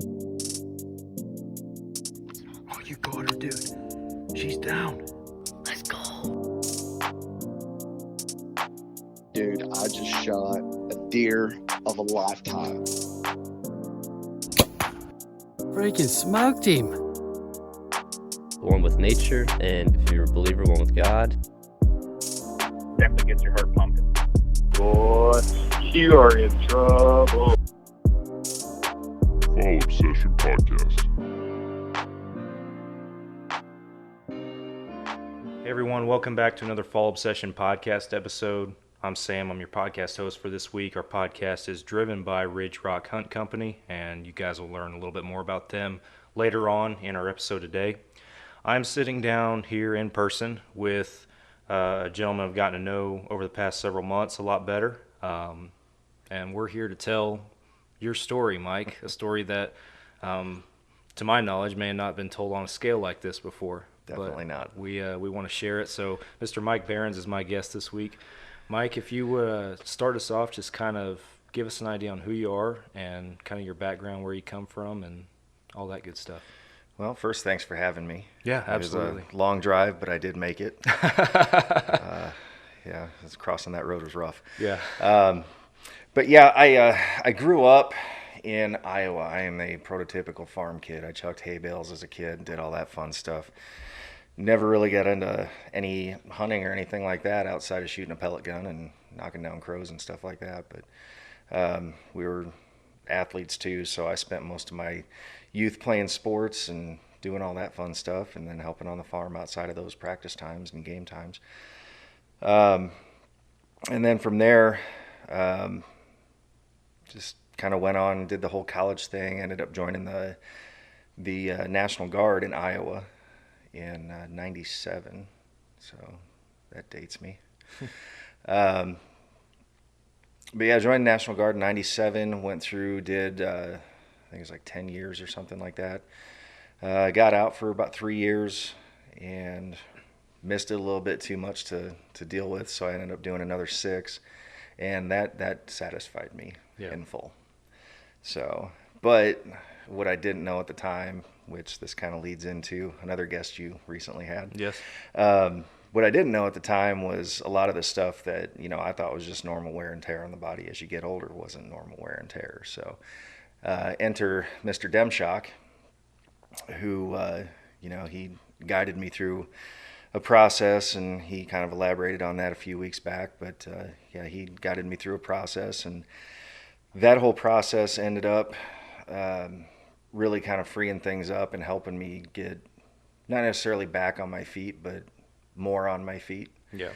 Oh, you got her, dude. She's down. Let's go. Dude, I just shot a deer of a lifetime. Freaking smoked him. One with nature, and if you're a believer, one with God. Definitely gets your heart pumping. Boy, you are in trouble. Fall Obsession Podcast. Hey everyone, welcome back to another Fall Obsession Podcast episode. I'm Sam, I'm your podcast host for this week. Our podcast is driven by Ridge Rock Hunt Company, and you guys will learn a little bit more about them later on in our episode today. I'm sitting down here in person with a gentleman I've gotten to know over the past several months a lot better, and we're here to tell your story, Mike, a story that, to my knowledge, may have not been told on a scale like this before. Definitely not. We want to share it. So Mr. Mike Behrens is my guest this week. Mike, if you would start us off, just kind of give us an idea on who you are and kind of your background, where you come from, and all that good stuff. Well, first, thanks for having me. Yeah, absolutely. It was a long drive, but I did make it. Yeah, crossing that road was rough. Yeah. But yeah, I grew up in Iowa. I am a prototypical farm kid. I chucked hay bales as a kid, did all that fun stuff. Never really got into any hunting or anything like that outside of shooting a pellet gun and knocking down crows and stuff like that. But we were athletes too, so I spent most of my youth playing sports and doing all that fun stuff, and then helping on the farm outside of those practice times and game times. And then from there, just kind of went on and did the whole college thing. Ended up joining the National Guard in Iowa in 97, so that dates me. But yeah, I joined the National Guard in 97, went through, did, I think it was like 10 years or something like that. Got out for about 3 years and missed it a little bit too much to deal with, so I ended up doing another 6, and that satisfied me in full. So, but what I didn't know at the time, which this kind of leads into another guest you recently had. Yes. What I didn't know at the time was a lot of the stuff that, I thought was just normal wear and tear on the body as you get older wasn't normal wear and tear. So enter Mr. Demshock, who, he guided me through a process, and he kind of elaborated on that a few weeks back. But he guided me through a process, and that whole process ended up really kind of freeing things up and helping me get not necessarily back on my feet, but more on my feet. Yeah.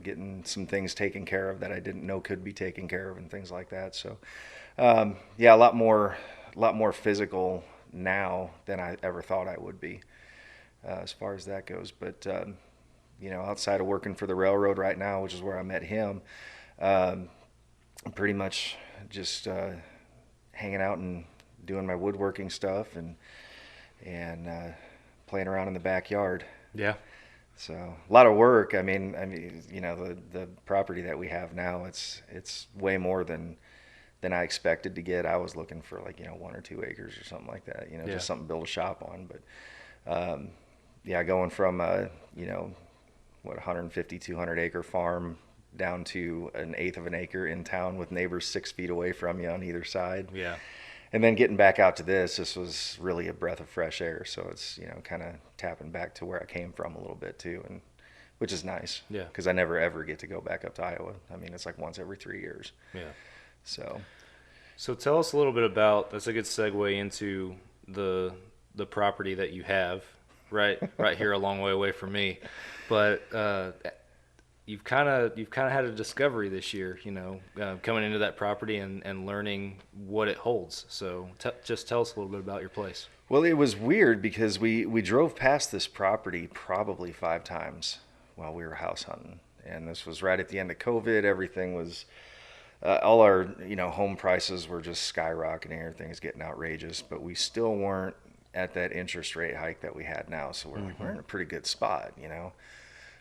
Getting some things taken care of that I didn't know could be taken care of and things like that. So, a lot more physical now than I ever thought I would be, as far as that goes. But, outside of working for the railroad right now, which is where I met him, I'm pretty much just hanging out and doing my woodworking stuff and playing around in the backyard. Yeah. So a lot of work. I mean, the property that we have now, it's way more than I expected to get. I was looking for 1 or 2 acres or something like that. Just something to build a shop on. But going from 150, 200 acre farm down to 1/8 of an acre in town with neighbors 6 feet away from you on either side. Yeah. And then getting back out to this was really a breath of fresh air. So it's, kind of tapping back to where I came from a little bit too, and which is nice. Yeah. Because I never ever get to go back up to Iowa. I mean, it's like once every 3 years. Yeah. So tell us a little bit about, that's a good segue into the property that you have right here a long way away from me. But you've kind of had a discovery this year, coming into that property and learning what it holds. So just tell us a little bit about your place. Well, it was weird because we drove past this property probably 5 times while we were house hunting. And this was right at the end of COVID. Everything was, all our, home prices were just skyrocketing. Everything's getting outrageous, but we still weren't at that interest rate hike that we had now. So we're in a pretty good spot,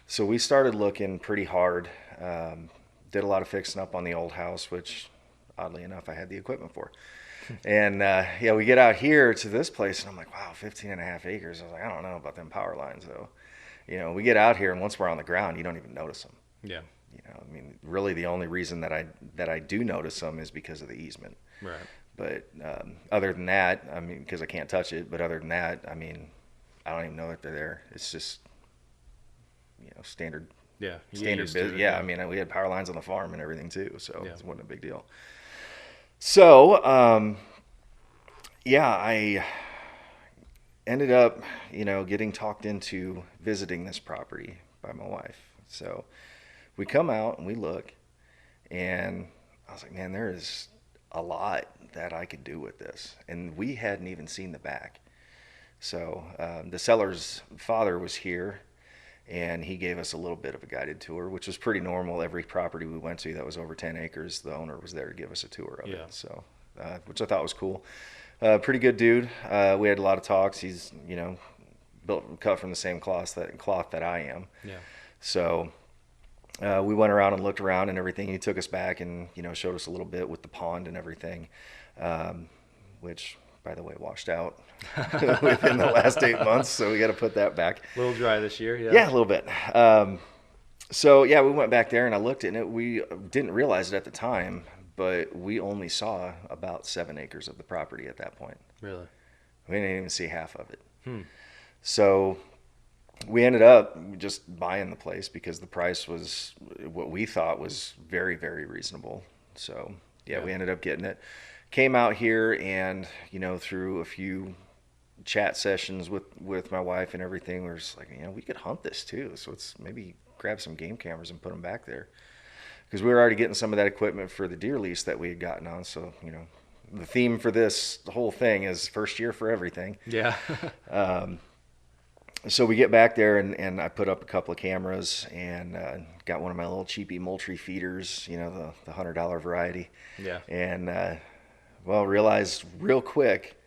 So we started looking pretty hard, did a lot of fixing up on the old house, which oddly enough I had the equipment for. And yeah, we get out here to this place, and I'm like, wow, 15 and a half acres. I was like, I don't know about them power lines, though. You know, we get out here, and once we're on the ground, you don't even notice them. Yeah. You know, I mean, really the only reason that I do notice them is because of the easement. Right. But other than that, I mean, because I can't touch it, but other than that, I mean, I don't even know that they're there. It's just, you know, standard. Yeah. You get Standard used to business. it, Yeah, I mean, we had power lines on the farm and everything too, so Yeah. it wasn't a big deal. So, yeah, I ended up, you know, getting talked into visiting this property by my wife. So we come out and we look, and I was like, man, there is a lot that I could do with this. And we hadn't even seen the back. So the seller's father was here, and he gave us a little bit of a guided tour, which was pretty normal. Every property we went to that was over 10 acres, the owner was there to give us a tour of Yeah. it. So, which I thought was cool. Pretty good dude. We had a lot of talks. He's, you know, cut from the same cloth that I am. Yeah. So we went around and looked around and everything. He took us back and, you know, showed us a little bit with the pond and everything, which, by the way, washed out within the last 8 months. So we got to put that back. A little dry this year. Yeah. Yeah, a little bit. So yeah, we went back there and I looked at it. We didn't realize it at the time, but we only saw about 7 acres of the property at that point. Really? We didn't even see half of it. Hmm. So we ended up just buying the place because the price was what we thought was very, very reasonable. So yeah, we ended up getting it. Came out here and, you know, through a few chat sessions with my wife and everything, we were just like, you know, we could hunt this too. So let's maybe grab some game cameras and put them back there. Because we were already getting some of that equipment for the deer lease that we had gotten on. So, you know, the theme for this whole thing is first year for everything. Yeah. So we get back there and I put up a couple of cameras and got one of my little cheapy Moultrie feeders, you know, the $100 variety. Yeah. And, well, realized real quick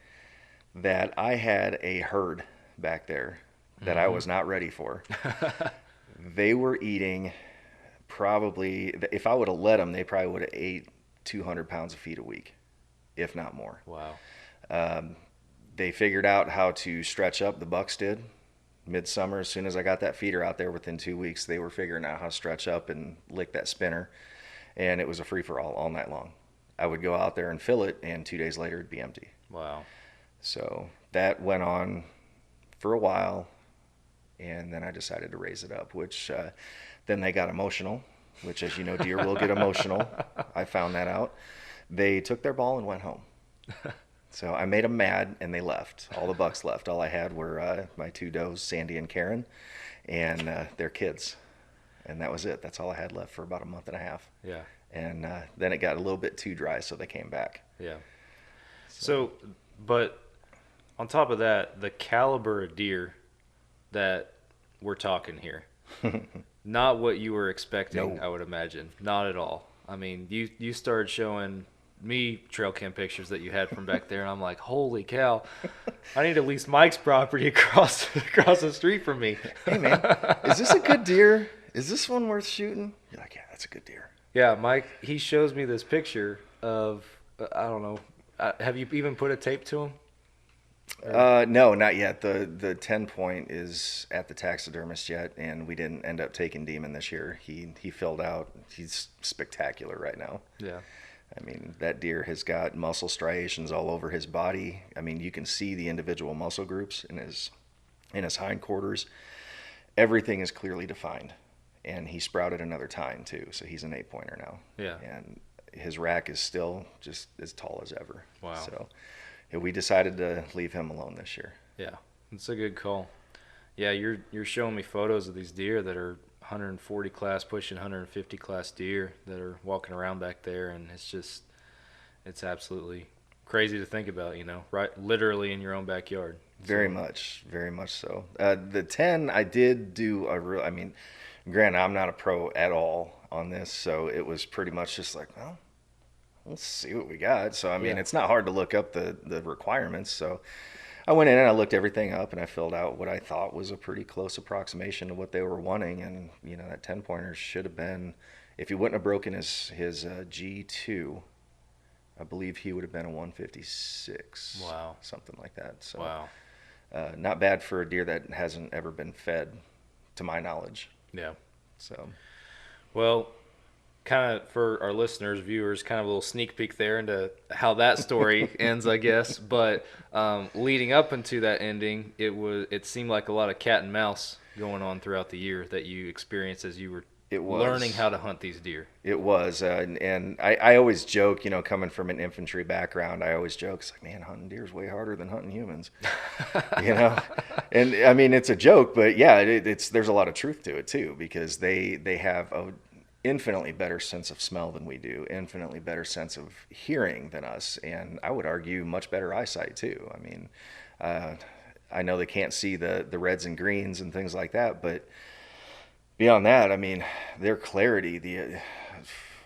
that I had a herd back there that I was not ready for. They were eating probably, if I would have let them, they probably would have ate 200 pounds of feed a week, if not more. Wow. They figured out how to stretch up, the bucks did. Midsummer, as soon as I got that feeder out there, within 2 weeks, they were figuring out how to stretch up and lick that spinner. And it was a free-for-all all night long. I would go out there and fill it, and 2 days later, it'd be empty. Wow. So that went on for a while, and then I decided to raise it up, which then they got emotional, which, as you know, deer will get emotional. I found that out. They took their ball and went home. So I made them mad, and they left. All the bucks left. All I had were my 2 does, Sandy and Karen, and their kids. And that was it. That's all I had left for about a month and a half. Yeah. And then it got a little bit too dry, so they came back. Yeah. So, but on top of that, the caliber of deer that we're talking here, not what you were expecting, No. I would imagine. Not at all. I mean, you started showing me trail cam pictures that you had from back there, and I'm like, holy cow, I need to lease Mike's property across the street from me. Hey, man, is this a good deer? Is this one worth shooting? You're like, yeah, that's a good deer. Yeah, Mike, he shows me this picture of, I don't know, have you even put a tape to him? No, not yet. The 10 point is at the taxidermist yet, and we didn't end up taking Demon this year. He filled out. He's spectacular right now. Yeah. I mean, that deer has got muscle striations all over his body. I mean, you can see the individual muscle groups in his hindquarters. Everything is clearly defined, and he sprouted another tine too, so he's an 8-pointer now. Yeah. And his rack is still just as tall as ever. Wow. So yeah, we decided to leave him alone this year. Yeah, it's a good call. Yeah, you're showing me photos of these deer that are 140 class, pushing 150 class deer that are walking around back there, and it's absolutely crazy to think about, you know, right, literally in your own backyard. Very much so. The 10, I did do I mean, granted, I'm not a pro at all on this, so it was pretty much just like, well, let's see what we got. So, I mean, It's not hard to look up the requirements. So I went in and I looked everything up, and I filled out what I thought was a pretty close approximation of what they were wanting. And, you know, that 10-pointer should have been, if he wouldn't have broken his G2, I believe he would have been a 156. Wow. Something like that. So, Wow. Not bad for a deer that hasn't ever been fed, to my knowledge. Yeah. So, Well, kind of for our listeners, viewers, kind of a little sneak peek there into how that story ends, I guess. But leading up into that ending, it seemed like a lot of cat and mouse going on throughout the year that you experienced as you were learning how to hunt these deer. it was, and I always joke, coming from an infantry background, I always joke, it's like, man, hunting deer is way harder than hunting humans, And I mean, it's a joke, but yeah, there's a lot of truth to it too, because they have a infinitely better sense of smell than we do, infinitely better sense of hearing than us, and I would argue much better eyesight too. I mean, I know they can't see the reds and greens and things like that, but beyond that, I mean, their clarity,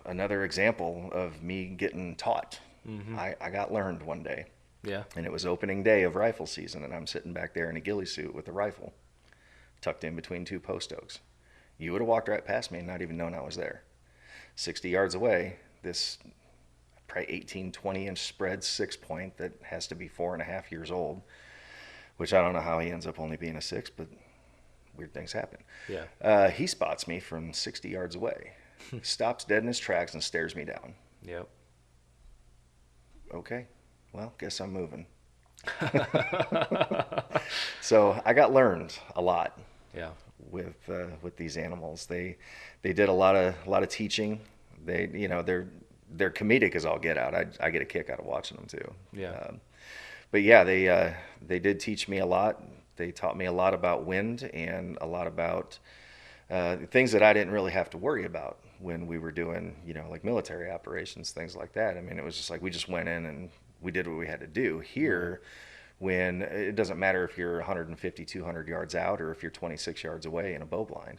another example of me getting taught. Mm-hmm. I got learned one day. Yeah. And it was opening day of rifle season, and I'm sitting back there in a ghillie suit with a rifle tucked in between two post oaks. You would have walked right past me and not even known I was there. 60 yards away, this probably 18, 20-inch spread 6-point that has to be 4.5 years old, which I don't know how he ends up only being a 6, but weird things happen. Yeah. He spots me from 60 yards away, stops dead in his tracks and stares me down. Yep. Okay, well, guess I'm moving. So I got learned a lot. Yeah. With these animals, they did a lot of teaching. They're comedic as all get out. I get a kick out of watching them too. Yeah. But yeah, they did teach me a lot. They taught me a lot about wind and a lot about things that I didn't really have to worry about when we were doing, like military operations, things like that. I mean, it was just like we just went in and we did what we had to do. Here, when it doesn't matter if you're 150, 200 yards out or if you're 26 yards away in a bow blind,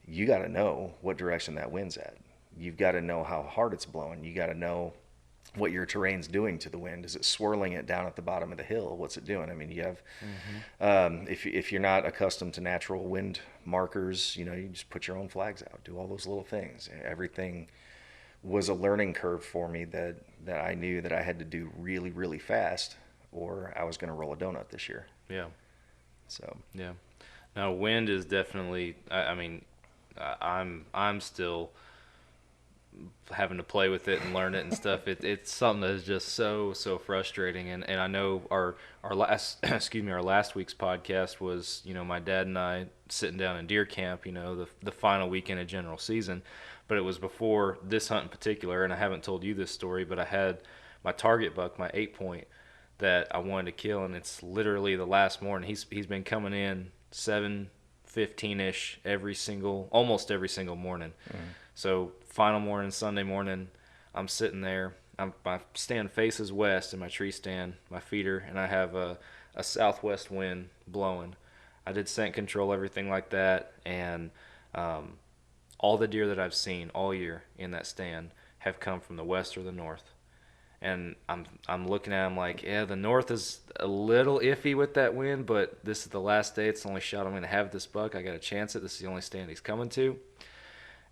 you got to know what direction that wind's at. You've got to know how hard it's blowing. You got to know what your terrain's doing to the wind. Is it swirling it down at the bottom of the hill? What's it doing? I mean, you have, if you're not accustomed to natural wind markers, you just put your own flags out, do all those little things. Everything was a learning curve for me that I knew that I had to do really, really fast, or I was going to roll a donut this year. Yeah. So. Yeah. Now, wind is definitely. I mean, I'm still having to play with it and learn it and stuff. It's something that is just so frustrating. And I know our last our last week's podcast was my dad and I sitting down in deer camp. The final weekend of general season, but it was before this hunt in particular. And I haven't told you this story, but I had my target buck, my 8-point, that I wanted to kill, and it's literally the last morning. He's been coming in 7:15ish almost every single morning. Mm-hmm. So final morning, Sunday morning, I'm sitting there. My stand faces west in my tree stand, my feeder, and I have a southwest wind blowing. I did scent control, everything like that, and all the deer that I've seen all year in that stand have come from the west or the north. And I'm looking at him like, yeah, the north is a little iffy with that wind, but this is the last day. It's the only shot I'm going to have this buck. I got to chance it. This is the only stand he's coming to.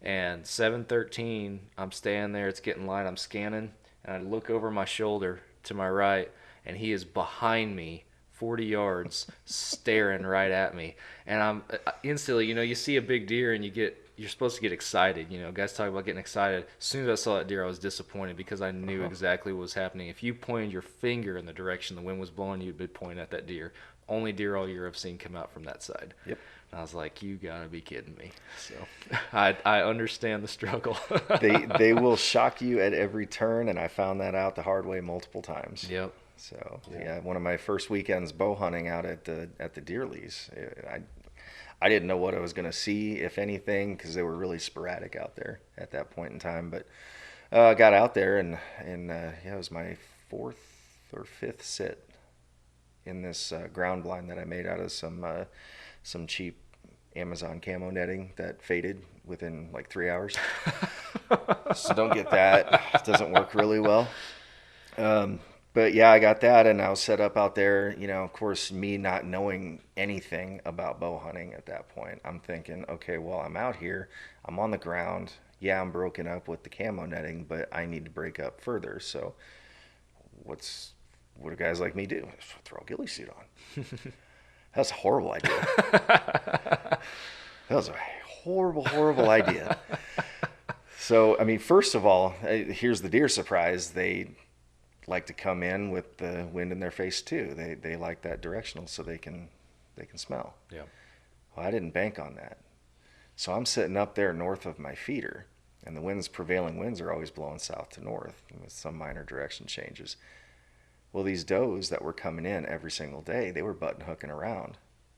And 7:13, I'm standing there. It's getting light. I'm scanning, and I look over my shoulder to my right, and he is behind me, 40 yards, staring right at me. And I'm instantly, you see a big deer, and you're supposed to get excited. Guys talk about getting excited. As soon as I saw that deer, I was disappointed because I knew exactly what was happening. If you pointed your finger in the direction the wind was blowing, you'd be pointing at that deer. Only deer all year I've seen come out from that side. Yep. And I was like, you gotta be kidding me. So I understand the struggle. they will shock you at every turn, and I found that out the hard way multiple times. Yep. So yeah, one of my first weekends bow hunting out at the deer lease, I didn't know what I was going to see, if anything, because they were really sporadic out there at that point in time. But I got out there, and it was my 4th or 5th sit in this ground blind that I made out of some cheap Amazon camo netting that faded within like 3 hours. So don't get that. It doesn't work really well. But yeah, I got that, and I was set up out there. Of course, me not knowing anything about bow hunting at that point, I'm thinking, okay, well, I'm out here, I'm on the ground. yeah, I'm broken up with the camo netting, but I need to break up further. So what do guys like me do? Throw a ghillie suit on. That's a horrible idea. That was a horrible idea. So, I mean, first of all, here's the deer surprise. They like to come in with the wind in their face too. They like that directional so they can smell. Yeah. Well, I didn't bank on that. So I'm sitting up there north of my feeder, and the prevailing winds are always blowing south to north with some minor direction changes. Well, these does that were coming in every single day, they were button hooking around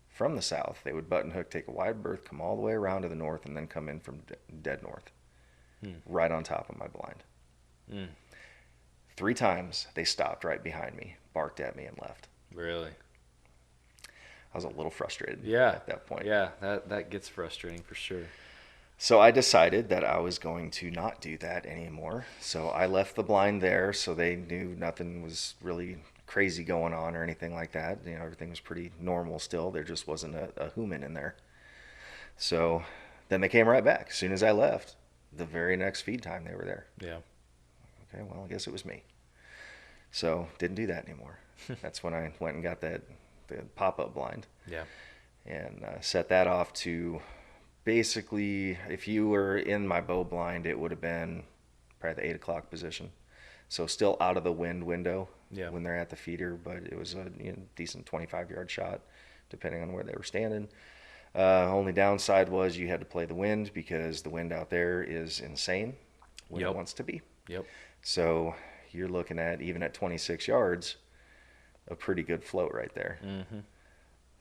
from the south. They would button hook, take a wide berth, come all the way around to the north, and then come in from dead north, right on top of my blind. 3 times they stopped right behind me, barked at me, and left. Really? I was a little frustrated at that point. Yeah, that gets frustrating for sure. So I decided that I was going to not do that anymore. So I left the blind there so they knew nothing was really crazy going on or anything like that. You know, everything was pretty normal still. There just wasn't a human in there. So then they came right back. As soon as I left, the very next feed time they were there. Yeah. Okay, well, I guess it was me. So didn't do that anymore. That's when I went and got the pop-up blind. Yeah. And set that off to basically, if you were in my bow blind, it would have been probably the 8 o'clock position. So still out of the wind window when they're at the feeder, but it was a decent 25-yard shot, depending on where they were standing. Only downside was you had to play the wind because the wind out there is insane when it wants to be. Yep. So you're looking at, even at 26 yards, a pretty good float right there. Mm-hmm.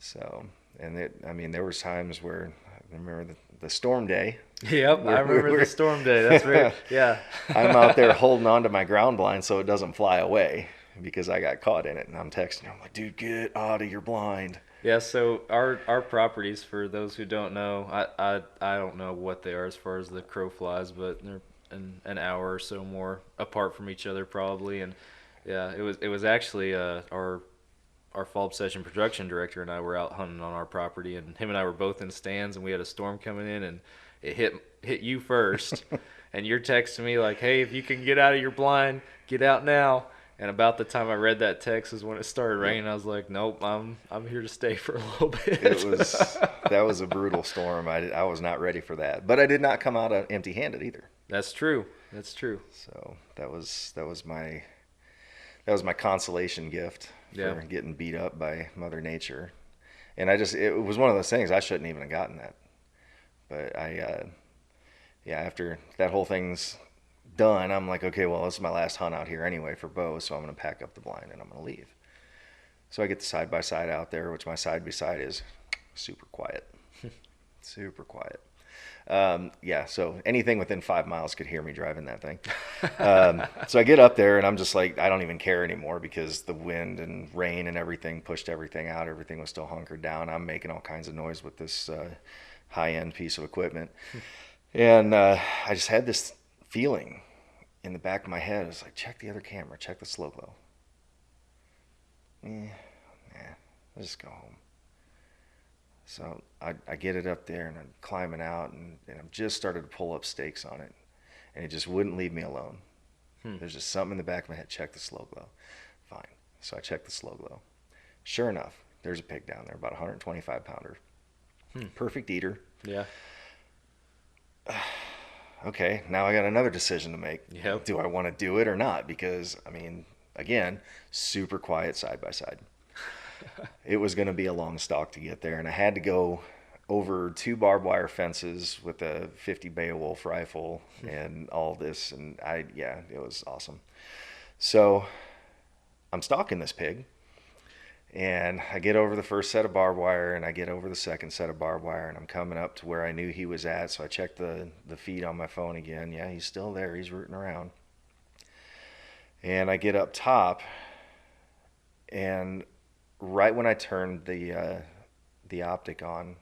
So, and there was times where I remember the storm day. Yep, I remember the storm day. That's right. Yeah. I'm out there holding on to my ground blind so it doesn't fly away because I got caught in it. And I'm texting him, like, dude, get out of your blind. Yeah, so our properties, for those who don't know, I don't know what they are as far as the crow flies, but they're an hour or so more apart from each other probably. And yeah, it was actually our fall obsession production director and I were out hunting on our property, and him and I were both in stands, and we had a storm coming in, and it hit you first. And you're texting me like, hey, if you can get out of your blind, get out now. And about the time I read that text is when it started raining. I was like, nope, I'm here to stay for a little bit. That was a brutal storm. I was not ready for that, but I did not come out empty-handed either. That's true. So that was my consolation gift for getting beat up by Mother Nature. And it was one of those things, I shouldn't even have gotten that. But after that whole thing's done, I'm like, okay, well, this is my last hunt out here anyway for bow, so I'm going to pack up the blind and I'm going to leave. So I get the side-by-side out there, which my side-by-side is super quiet. Super quiet. So anything within 5 miles could hear me driving that thing. So I get up there and I'm just like, I don't even care anymore because the wind and rain and everything pushed everything out. Everything was still hunkered down. I'm making all kinds of noise with this high-end piece of equipment. And I just had this feeling in the back of my head. It's like, check the other camera, check the slow glow. Let's just go home. So I get it up there and I'm climbing out and I've just started to pull up stakes on it, and it just wouldn't leave me alone. There's just something in the back of my head. Check the slow glow. Fine. So I check the slow glow. Sure enough, there's a pig down there, about 125 pounder. Perfect eater. Yeah. Okay, now I got another decision to make. Yep. Do I want to do it or not? Because, again, super quiet side by side. It was going to be a long stalk to get there, and I had to go over 2 barbed wire fences with a 50 Beowulf rifle and all this, and it was awesome. So I'm stalking this pig, and I get over the first set of barbed wire, and I get over the second set of barbed wire, and I'm coming up to where I knew he was at, so I checked the feed on my phone again. Yeah, he's still there. He's rooting around. And I get up top, and right when I turned the optic on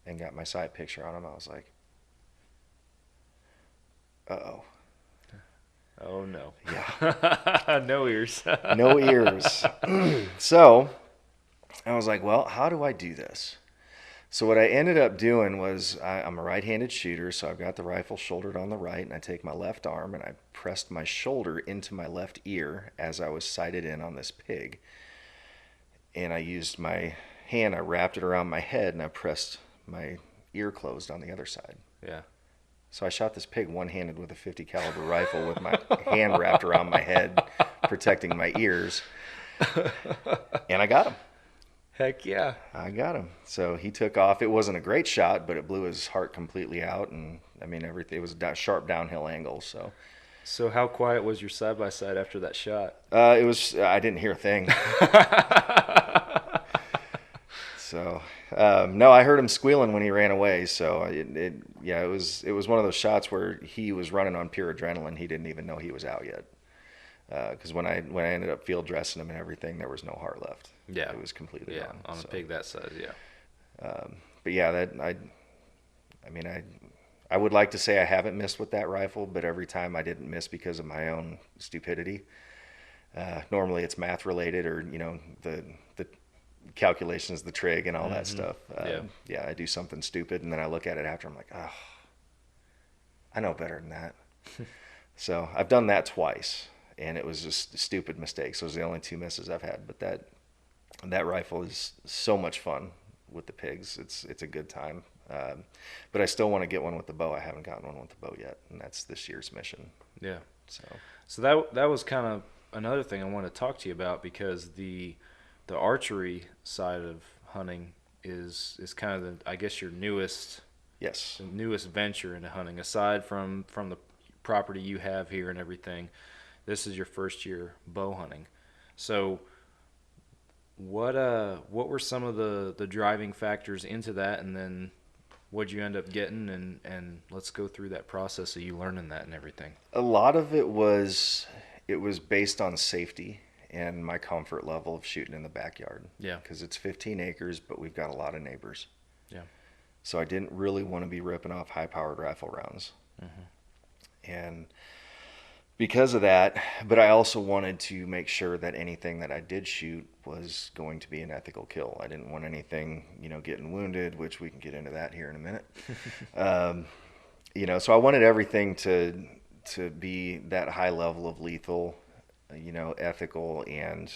and got my sight picture on him, I was like, uh-oh. Oh, no. Yeah. No ears. No ears. So I was like, well, how do I do this? So what I ended up doing was I'm a right-handed shooter, so I've got the rifle shouldered on the right, and I take my left arm and I pressed my shoulder into my left ear as I was sighted in on this pig. And I used my hand, I wrapped it around my head, and I pressed my ear closed on the other side. Yeah. So I shot this pig one-handed with a 50 caliber rifle with my hand wrapped around my head, protecting my ears. And I got him. Heck yeah. I got him. So he took off. It wasn't a great shot, but it blew his heart completely out. And I mean, everything. It was a sharp downhill angle. So how quiet was your side-by-side after that shot? It was. I didn't hear a thing. So no, I heard him squealing when he ran away. So it was one of those shots where he was running on pure adrenaline. He didn't even know he was out yet. Because when I ended up field dressing him and everything, there was no heart left. Yeah, it was completely gone. On a pig that size, yeah. But yeah, I would like to say I haven't missed with that rifle, but every time I didn't miss because of my own stupidity. Normally it's math related, or the calculations, the trig, and all that stuff. Yeah, I do something stupid, and then I look at it after. I'm like, oh, I know better than that. So I've done that twice. And it was just stupid mistakes. Those are the only 2 misses I've had. But that rifle is so much fun with the pigs. It's a good time. But I still want to get one with the bow. I haven't gotten one with the bow yet, and that's this year's mission. Yeah. So that was kind of another thing I wanted to talk to you about, because the archery side of hunting is kind of I guess your newest venture into hunting, aside from the property you have here and everything. This is your first year bow hunting. So what were some of the driving factors into that, and then what'd you end up getting, and let's go through that process of you learning that and everything. A lot of it was based on safety and my comfort level of shooting in the backyard. Yeah. Because it's 15 acres, but we've got a lot of neighbors. Yeah. So I didn't really want to be ripping off high-powered rifle rounds. Mm-hmm. And because of that, but I also wanted to make sure that anything that I did shoot was going to be an ethical kill. I didn't want anything, getting wounded, which we can get into that here in a minute. So I wanted everything to be that high level of lethal, ethical, and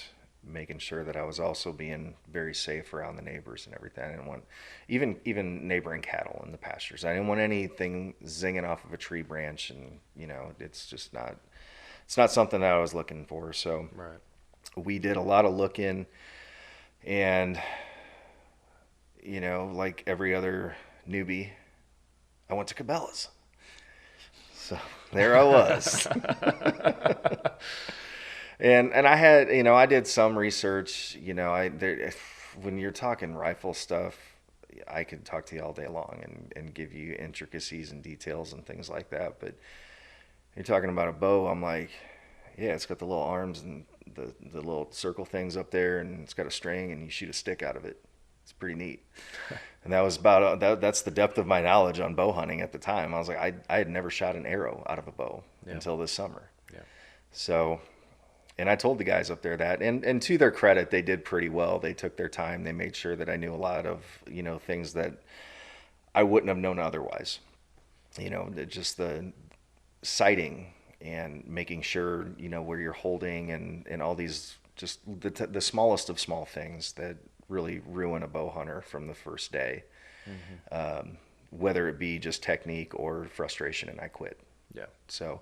making sure that I was also being very safe around the neighbors and everything. I didn't want even neighboring cattle in the pastures. I didn't want anything zinging off of a tree branch, and it's just not. It's not something that I was looking for. So right. We did a lot of looking, and like every other newbie, I went to Cabela's. So there I was. And I had, I did some research. When you're talking rifle stuff, I could talk to you all day long and give you intricacies and details and things like that. But you're talking about a bow, I'm like, yeah, it's got the little arms and the little circle things up there, and it's got a string, and you shoot a stick out of it. It's pretty neat. And that was that's the depth of my knowledge on bow hunting at the time. I was like, I had never shot an arrow out of a bow until this summer. Yeah. So, and I told the guys up there that, and to their credit, they did pretty well. They took their time. They made sure that I knew a lot of, things that I wouldn't have known otherwise. Just the sighting and making sure, where you're holding and all these, just the smallest of small things that really ruin a bow hunter from the first day. Mm-hmm. Whether it be just technique or frustration and I quit. Yeah. So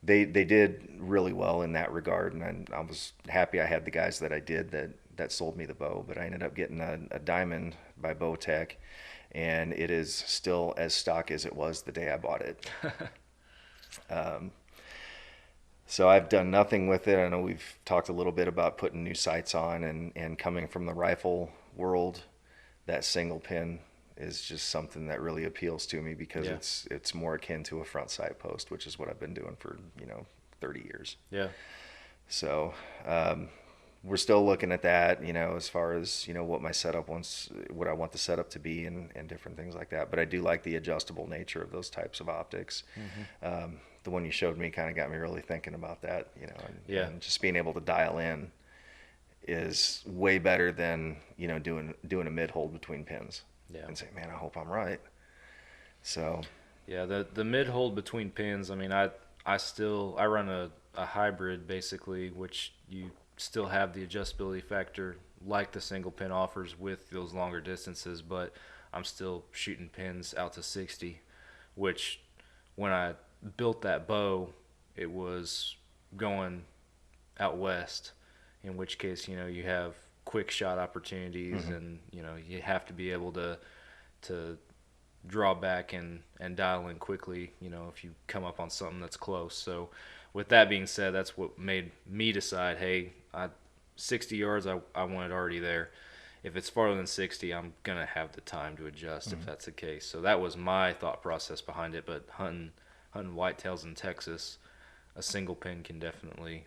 they did really well in that regard, and I was happy I had the guys that I did that sold me the bow. But I ended up getting a Diamond by Bowtech, and it is still as stock as it was the day I bought it. So I've done nothing with it. I know we've talked a little bit about putting new sights on, and coming from the rifle world, that single pin is just something that really appeals to me, because it's more akin to a front sight post, which is what I've been doing for 30 years. Yeah. So we're still looking at that, as far as what my setup wants, what I want the setup to be, and different things like that. But I do like the adjustable nature of those types of optics. Mm-hmm. The one you showed me kind of got me really thinking about that, and just being able to dial in is way better than doing a mid hold between pins. Yeah. and say, man, I hope I'm right. So Yeah, the mid hold between pins. I mean, I run a hybrid basically, which you still have the adjustability factor like the single pin offers with those longer distances, but I'm still shooting pins out to 60, which when I built that bow, it was going out west, in which case, you know, you have quick shot opportunities, and you know, you have to be able to draw back and dial in quickly, you know, if you come up on something that's close. So with that being said, that's what made me decide, hey, 60 yards, I want it already there. If it's farther than 60, I'm going to have the time to adjust if that's the case. So that was my thought process behind it. But hunting whitetails in Texas, a single pin can definitely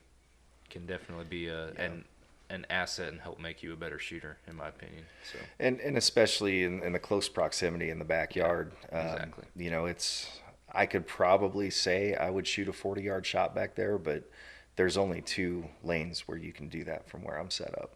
be an asset and help make you a better shooter, in my opinion. So and especially in the close proximity in the backyard. Exactly. You know, I could probably say I would shoot a 40-yard shot back there, but there's only 2 lanes where you can do that from where I'm set up.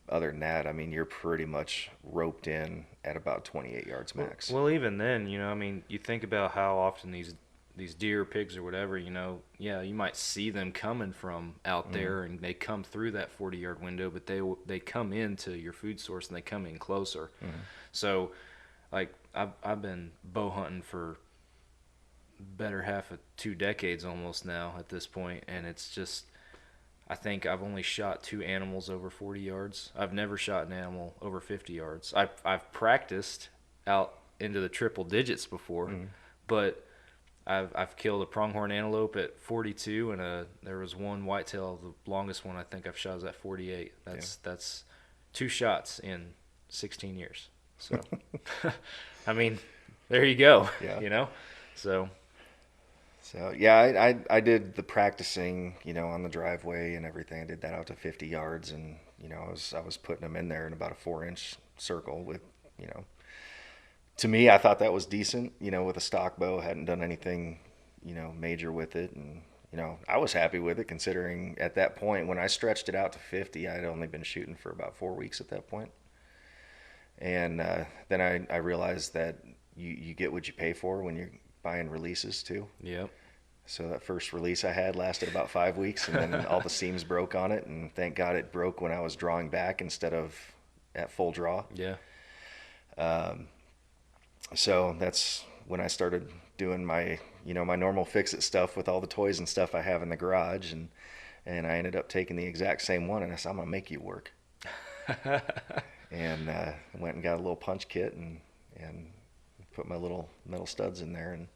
Other than that, I mean, you're pretty much roped in at about 28 yards max. Well, even then, you know, I mean, you think about how often these deer, pigs, or whatever, you know, yeah, you might see them coming from out there, and they come through that 40-yard window, but they come into your food source and they come in closer. So, like, I've been bow hunting for better half of 2 decades almost now at this point, and it's just, I think I've only shot 2 animals over 40 yards. I've never shot an animal over 50 yards. I've practiced out into the triple digits before, but I've killed a pronghorn antelope at 42, and there was one whitetail, the longest one I think I've shot is at 48. That's 2 shots in 16 years. So, I mean, there you go. Yeah. You know, so yeah, I did the practicing, you know, on the driveway and everything. I did that out to 50 yards, and you know, I was putting them in there in about a 4-inch circle with, you know. To me, I thought that was decent, you know, with a stock bow. Hadn't done anything, you know, major with it. And, you know, I was happy with it considering at that point when I stretched it out to 50, I'd only been shooting for about 4 weeks at that point. And then I realized that you get what you pay for when you're buying releases too. Yep. So that first release I had lasted about 5 weeks, and then all the seams broke on it. And thank God it broke when I was drawing back instead of at full draw. Yeah. So that's when I started doing my, you know, my normal fix-it stuff with all the toys and stuff I have in the garage, and I ended up taking the exact same one, and I said, I'm gonna make you work. And went and got a little punch kit and put my little metal studs in there, and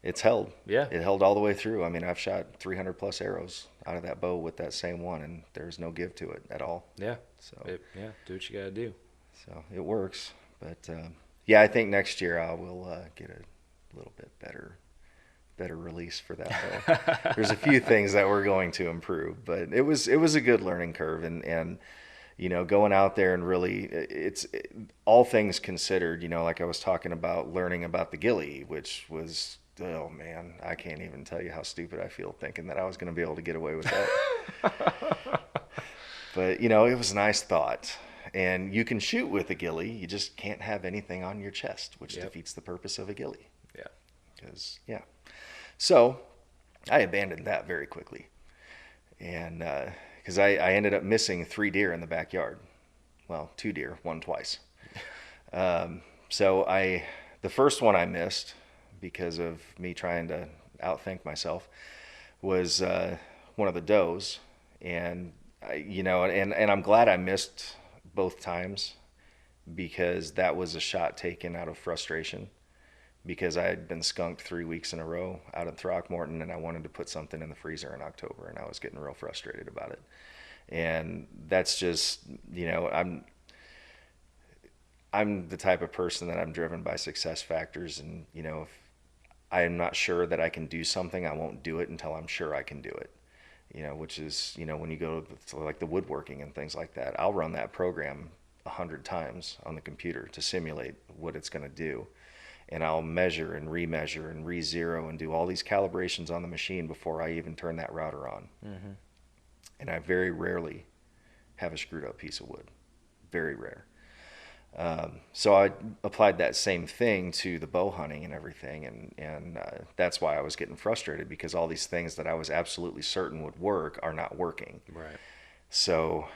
it's held. Yeah. It held all the way through. I mean, I've shot 300 plus arrows out of that bow with that same one, and there's no give to it at all. Yeah. So Do what you gotta do. So it works, but. Yeah, I think next year I will get a little bit better release for that bow. There's a few things that we're going to improve, but it was a good learning curve, and you know, going out there and really all things considered, you know, like I was talking about learning about the ghillie, which was, oh man, I can't even tell you how stupid I feel thinking that I was going to be able to get away with that. But you know, it was a nice thought. And you can shoot with a ghillie, you just can't have anything on your chest, which defeats the purpose of a ghillie. Yeah. So I abandoned that very quickly. And because I ended up missing 3 deer in the backyard. Well, 2 deer, 1 twice. So the first one I missed because of me trying to outthink myself was one of the does. And, you know, and I'm glad I missed both times, because that was a shot taken out of frustration, because I had been skunked 3 weeks in a row out in Throckmorton, and I wanted to put something in the freezer in October, and I was getting real frustrated about it. And that's just, you know, I'm the type of person that I'm driven by success factors, and you know, if I am not sure that I can do something, I won't do it until I'm sure I can do it. You know, which is, you know, when you go to like the woodworking and things like that, I'll run that program 100 times on the computer to simulate what it's going to do. And I'll measure and remeasure and re-zero and do all these calibrations on the machine before I even turn that router on. Mm-hmm. And I very rarely have a screwed up piece of wood. Very rare. So I applied that same thing to the bow hunting and everything, and that's why I was getting frustrated, because all these things that I was absolutely certain would work are not working. Right. So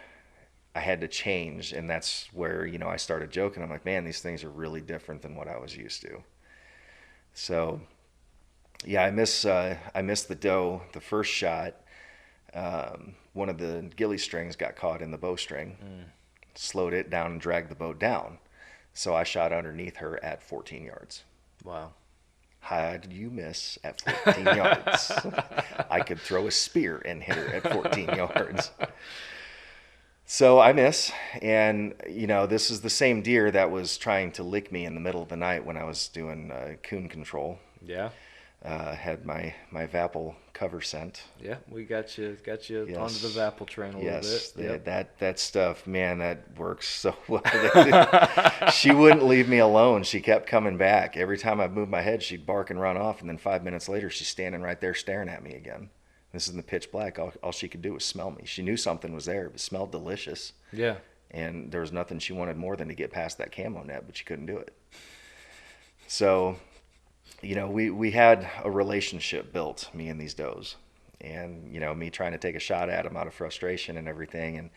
I had to change, and that's where, I started joking. I'm like, man, these things are really different than what I was used to. So yeah, I miss the doe. The first shot, one of the ghillie strings got caught in the bowstring, slowed it down and dragged the bow down. So I shot underneath her at 14 yards. Wow. How did you miss at 14 yards? I could throw a spear and hit her at 14 yards. So I miss, and this is the same deer that was trying to lick me in the middle of the night when I was doing coon control. Yeah. Had my Vapple cover scent. Yeah, we got you Yes. onto the Vapple train a little bit. Yes, that stuff, man, that works so well. She wouldn't leave me alone. She kept coming back. Every time I moved my head, she'd bark and run off, and then 5 minutes later, she's standing right there staring at me again. This is in the pitch black. All she could do was smell me. She knew something was there. It smelled delicious. Yeah. And there was nothing she wanted more than to get past that camo net, but she couldn't do it. So, we had a relationship built, me and these does. And, me trying to take a shot at them out of frustration and everything. And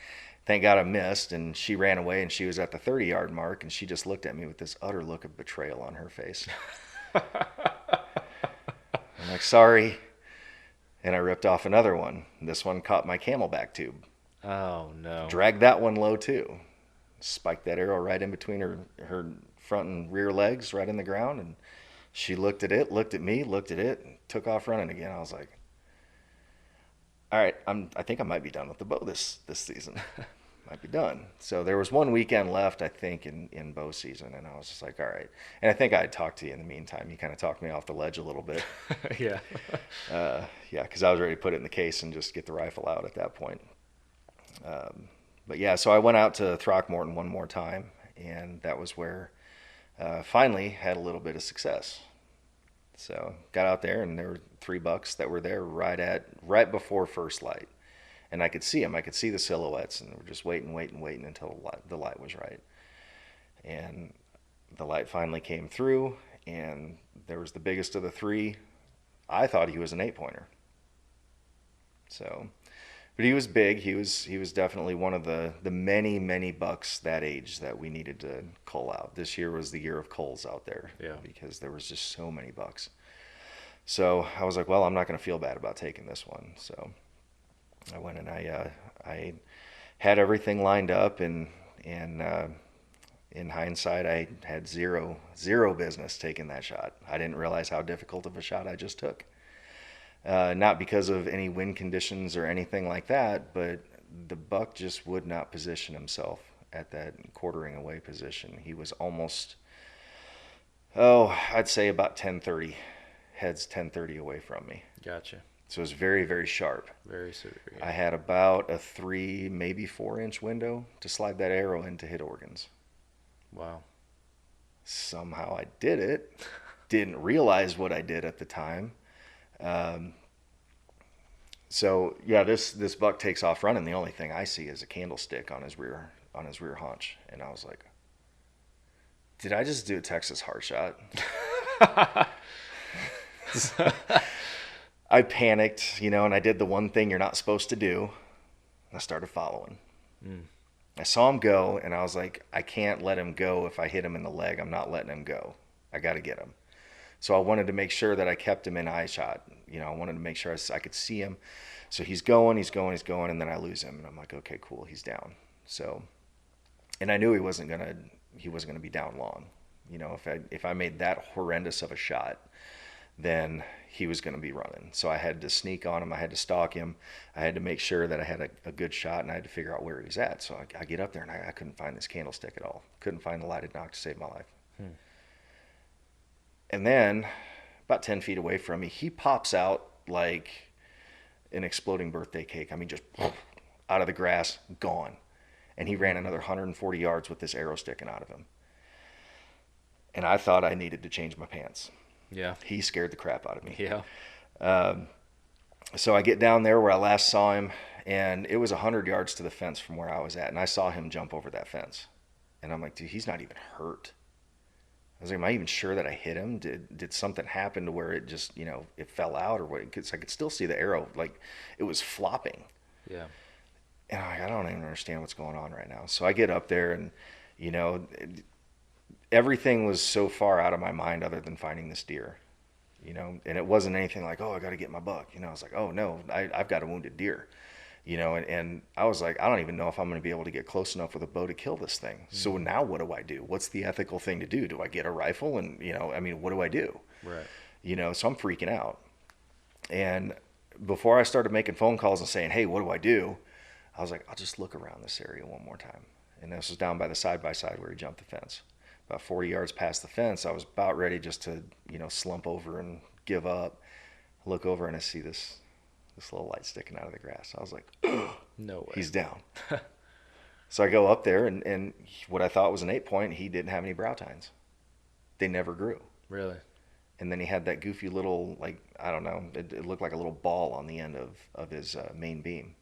thank God I missed. And she ran away, and she was at the 30-yard mark, and she just looked at me with this utter look of betrayal on her face. I'm like, sorry. And I ripped off another one. This one caught my camelback tube. Oh, no. Dragged that one low, too. Spiked that arrow right in between her front and rear legs, right in the ground. And she looked at it, looked at me, looked at it, and took off running again. I was like, all right, I think I might be done with the bow this season. Might be done. So there was one weekend left, I think, in bow season. And I was just like, all right. And I think I had talked to you in the meantime. You kind of talked me off the ledge a little bit. Yeah. Yeah, because I was ready to put it in the case and just get the rifle out at that point. But yeah, so I went out to Throckmorton one more time, and that was where finally had a little bit of success. So got out there, and there were 3 bucks that were there right before first light, and I could see them. I could see the silhouettes, and we're just waiting until the light was right. And the light finally came through, and there was the biggest of the 3. I thought he was an 8-pointer. So, but he was big. He was definitely one of the many bucks that age that we needed to cull out. This year was the year of culls out there. Yeah. Because there was just so many bucks. So I was like, well, I'm not going to feel bad about taking this one. So I went and I had everything lined up, and in hindsight, I had zero business taking that shot. I didn't realize how difficult of a shot I just took. Not because of any wind conditions or anything like that, but the buck just would not position himself at that quartering away position. He was almost, I'd say about 10-30, heads 10-30 away from me. Gotcha. So it was very, very sharp. Very severe. I had about a 3, maybe 4-inch window to slide that arrow in to hit organs. Wow. Somehow I did it. Didn't realize what I did at the time. So yeah, this buck takes off running. The only thing I see is a candlestick on his rear haunch, and I was like, "Did I just do a Texas heart shot?" I panicked, and I did the one thing you're not supposed to do. I started following. I saw him go, and I was like, I can't let him go. If I hit him in the leg, I'm not letting him go. I got to get him. So I wanted to make sure that I kept him in eye shot. I wanted to make sure I could see him. So he's going, and then I lose him, and I'm like, okay, cool, he's down. So, and I knew he wasn't gonna be down long. If I made that horrendous of a shot, then he was going to be running. So I had to sneak on him. I had to stalk him. I had to make sure that I had a good shot, and I had to figure out where he was at. So I get up there, and I couldn't find this candlestick at all. Couldn't find the lighted knock to save my life. And then, about 10 feet away from me, he pops out like an exploding birthday cake. I mean, just out of the grass, gone. And he ran another 140 yards with this arrow sticking out of him. And I thought I needed to change my pants. Yeah. He scared the crap out of me. Yeah. So I get down there where I last saw him, and it was 100 yards to the fence from where I was at. And I saw him jump over that fence. And I'm like, dude, he's not even hurt. I was like, am I even sure that I hit him? Did something happen to where it just, it fell out or what? Because I could still see the arrow, like it was flopping. Yeah. And I'm like, I don't even understand what's going on right now. So I get up there and, everything was so far out of my mind other than finding this deer, and it wasn't anything like, oh, I got to get my buck. I was like, oh no, I've got a wounded deer, and I was like, I don't even know if I'm going to be able to get close enough with a bow to kill this thing. Mm-hmm. So now what do I do? What's the ethical thing to do? Do I get a rifle? And, what do I do? Right. So I'm freaking out. And before I started making phone calls and saying, hey, what do I do? I was like, I'll just look around this area one more time. And this was down by the side-by-side where he jumped the fence. About 40 yards past the fence, I was about ready just to, slump over and give up. I look over and I see this little light sticking out of the grass. I was like, no way. He's down. So I go up there, and what I thought was an 8-point, he didn't have any brow tines. They never grew. Really? And then he had that goofy little, I don't know, it looked like a little ball on the end of his main beam.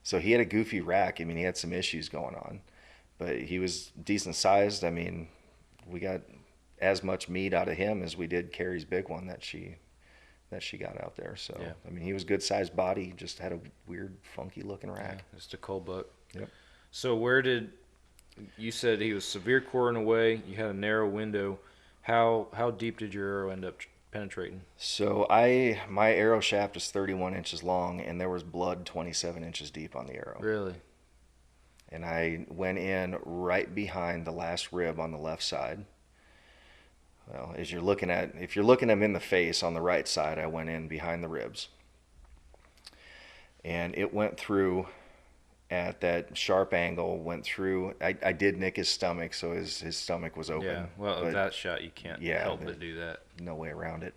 So he had a goofy rack. He had some issues going on, but he was decent sized. We got as much meat out of him as we did Carrie's big one that she got out there. So, yeah. He was good sized body, just had a weird, funky looking rack. Yeah, just a cold buck. Yep. So you said he was severe coring away, you had a narrow window. How deep did your arrow end up penetrating? So my arrow shaft is 31 inches long, and there was blood 27 inches deep on the arrow. Really? And I went in right behind the last rib on the left side. Well, if you're looking him in the face on the right side, I went in behind the ribs. And it went through at that sharp angle, went through. I did nick his stomach, so his stomach was open. Yeah, well, that shot, you can't help but do that. No way around it.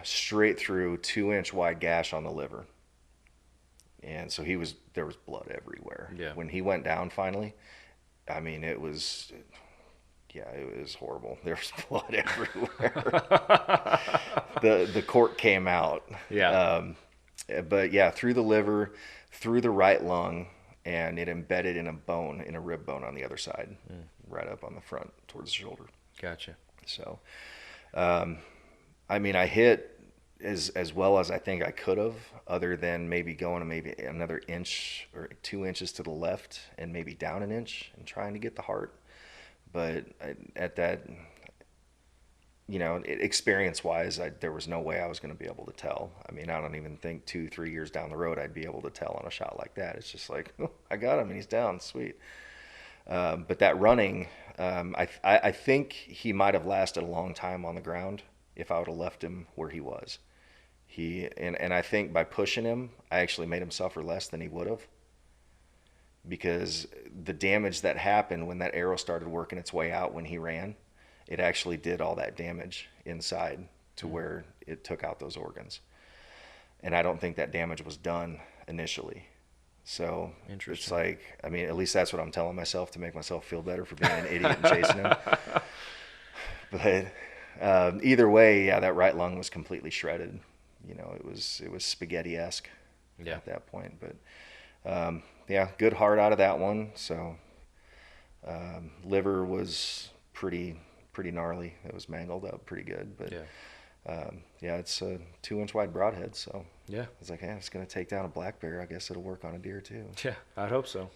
Straight through, 2-inch wide gash on the liver. And so there was blood everywhere. Yeah. When he went down finally, it was horrible. There was blood everywhere. The cork came out. Yeah. But yeah, through the liver, through the right lung, and it embedded in a rib bone on the other side, right up on the front towards the shoulder. Gotcha. So, I hit as well as I think I could have, other than maybe going maybe another inch or 2 inches to the left and maybe down an inch and trying to get the heart. But at that, experience-wise, there was no way I was going to be able to tell. I don't even think 2-3 years down the road I'd be able to tell on a shot like that. It's just like, oh, I got him and he's down, sweet. But that running, I think he might have lasted a long time on the ground if I would have left him where he was. And I think by pushing him, I actually made him suffer less than he would have, because the damage that happened when that arrow started working its way out when he ran, it actually did all that damage inside to where it took out those organs. And I don't think that damage was done initially. So it's like, at least that's what I'm telling myself to make myself feel better for being an idiot and chasing him. But either way, yeah, that right lung was completely shredded. It was spaghetti-esque at that point. But yeah, good heart out of that one. So liver was pretty gnarly. It was mangled up pretty good. But yeah, it's a 2-inch wide broadhead. So yeah, I was like, hey, it's going to take down a black bear. I guess it'll work on a deer too. Yeah, I'd hope so.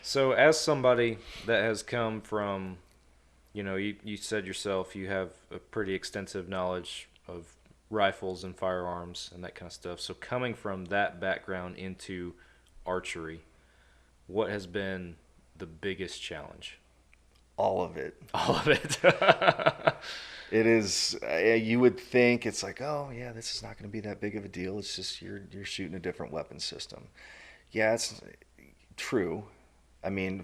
So as somebody that has come from, you said yourself you have a pretty extensive knowledge of rifles and firearms and that kind of stuff. So coming from that background into archery, what has been the biggest challenge? All of it. All of it. It is. You would think it's like, oh yeah, this is not going to be that big of a deal. It's just you're shooting a different weapon system. Yeah, it's true.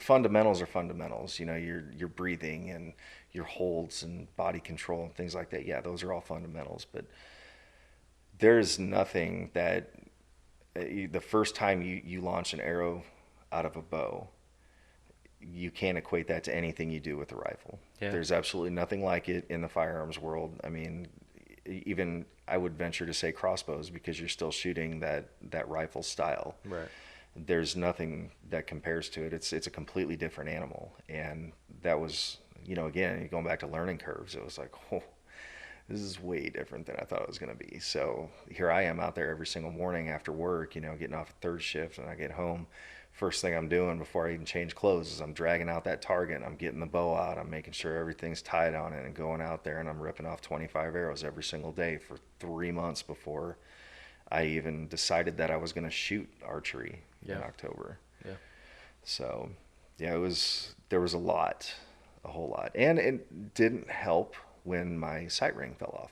Fundamentals are fundamentals. Your breathing and your holds and body control and things like that. Yeah, those are all fundamentals. But there's nothing that the first time you launch an arrow out of a bow, you can't equate that to anything you do with a rifle. Yeah. There's absolutely nothing like it in the firearms world. Even I would venture to say crossbows, because you're still shooting that rifle style. Right. there's nothing that compares to it. It's a completely different animal. And that was, again, going back to learning curves, it was like, oh, this is way different than I thought it was going to be. So here I am out there every single morning after work, getting off at third shift, and I get home. First thing I'm doing before I even change clothes is I'm dragging out that target. I'm getting the bow out. I'm making sure everything's tied on it and going out there, and I'm ripping off 25 arrows every single day for 3 months before I even decided that I was going to shoot archery in October. Yeah. So, yeah, there was a whole lot. And it didn't help when my sight ring fell off.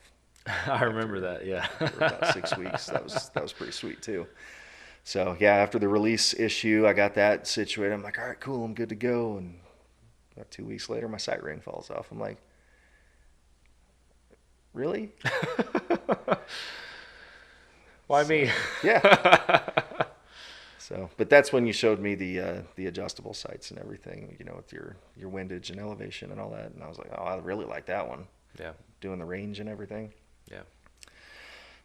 I remember that, yeah. For about 6 weeks. That was pretty sweet too. So yeah, after the release issue, I got that situated. I'm like, all right, cool, I'm good to go. And about 2 weeks later, my sight ring falls off. I'm like, really? Why me? Yeah. So, but that's when you showed me the adjustable sights and everything, with your windage and elevation and all that. And I was like, oh, I really like that one. Yeah. Doing the range and everything. Yeah.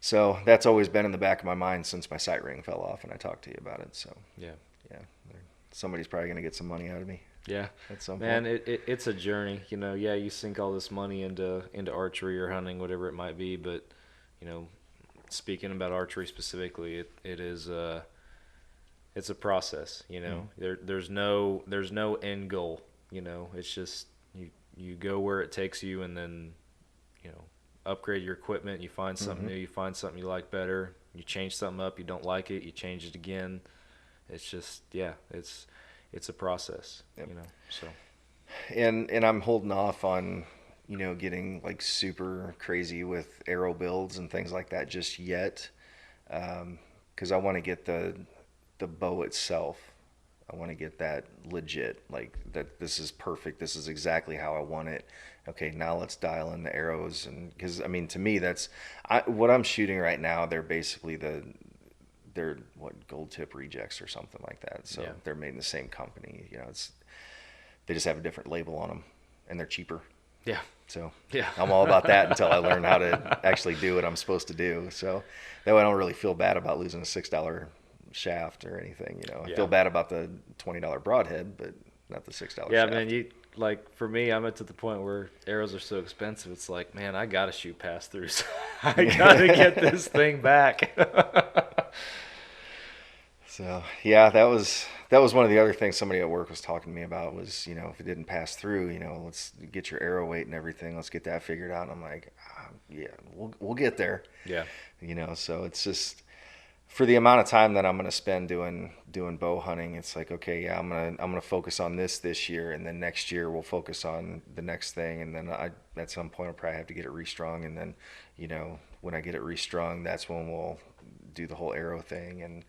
So that's always been in the back of my mind since my sight ring fell off and I talked to you about it. So yeah, somebody's probably going to get some money out of me. Yeah, at some point. Man, it's a journey. Yeah, you sink all this money into archery or hunting, whatever it might be. But speaking about archery specifically, it is it's a process. There's no end goal. It's just you go where it takes you, and then upgrade your equipment. You find something new. You find something you like better. You change something up. You don't like it. You change it again. It's just it's a process. Yep. So. And I'm holding off on getting like super crazy with arrow builds and things like that just yet, because I want to get the bow itself. I want to get that legit, like that this is perfect. This is exactly how I want it. Okay, now let's dial in the arrows. And because, to me, what I'm shooting right now, they're basically they're gold tip rejects or something like that. So they're made in the same company. They just have a different label on them, and they're cheaper. Yeah. So I'm all about that until I learn how to actually do what I'm supposed to do. So that way I don't really feel bad about losing a $6 shaft or anything. I feel bad about the $20 broadhead, but not the $6 shaft. Yeah, man, for me, I'm to the point where arrows are so expensive. It's like, man, I gotta shoot pass-throughs. I gotta get this thing back. So yeah, that was one of the other things somebody at work was talking to me about was, if it didn't pass through, let's get your arrow weight and everything. Let's get that figured out. And I'm like, yeah, we'll get there. Yeah. So it's just, for the amount of time that I'm going to spend doing bow hunting, it's like, okay, yeah, I'm going to focus on this year, and then next year we'll focus on the next thing, and then at some point I'll probably have to get it restrung, and then when I get it restrung, that's when we'll do the whole arrow thing, and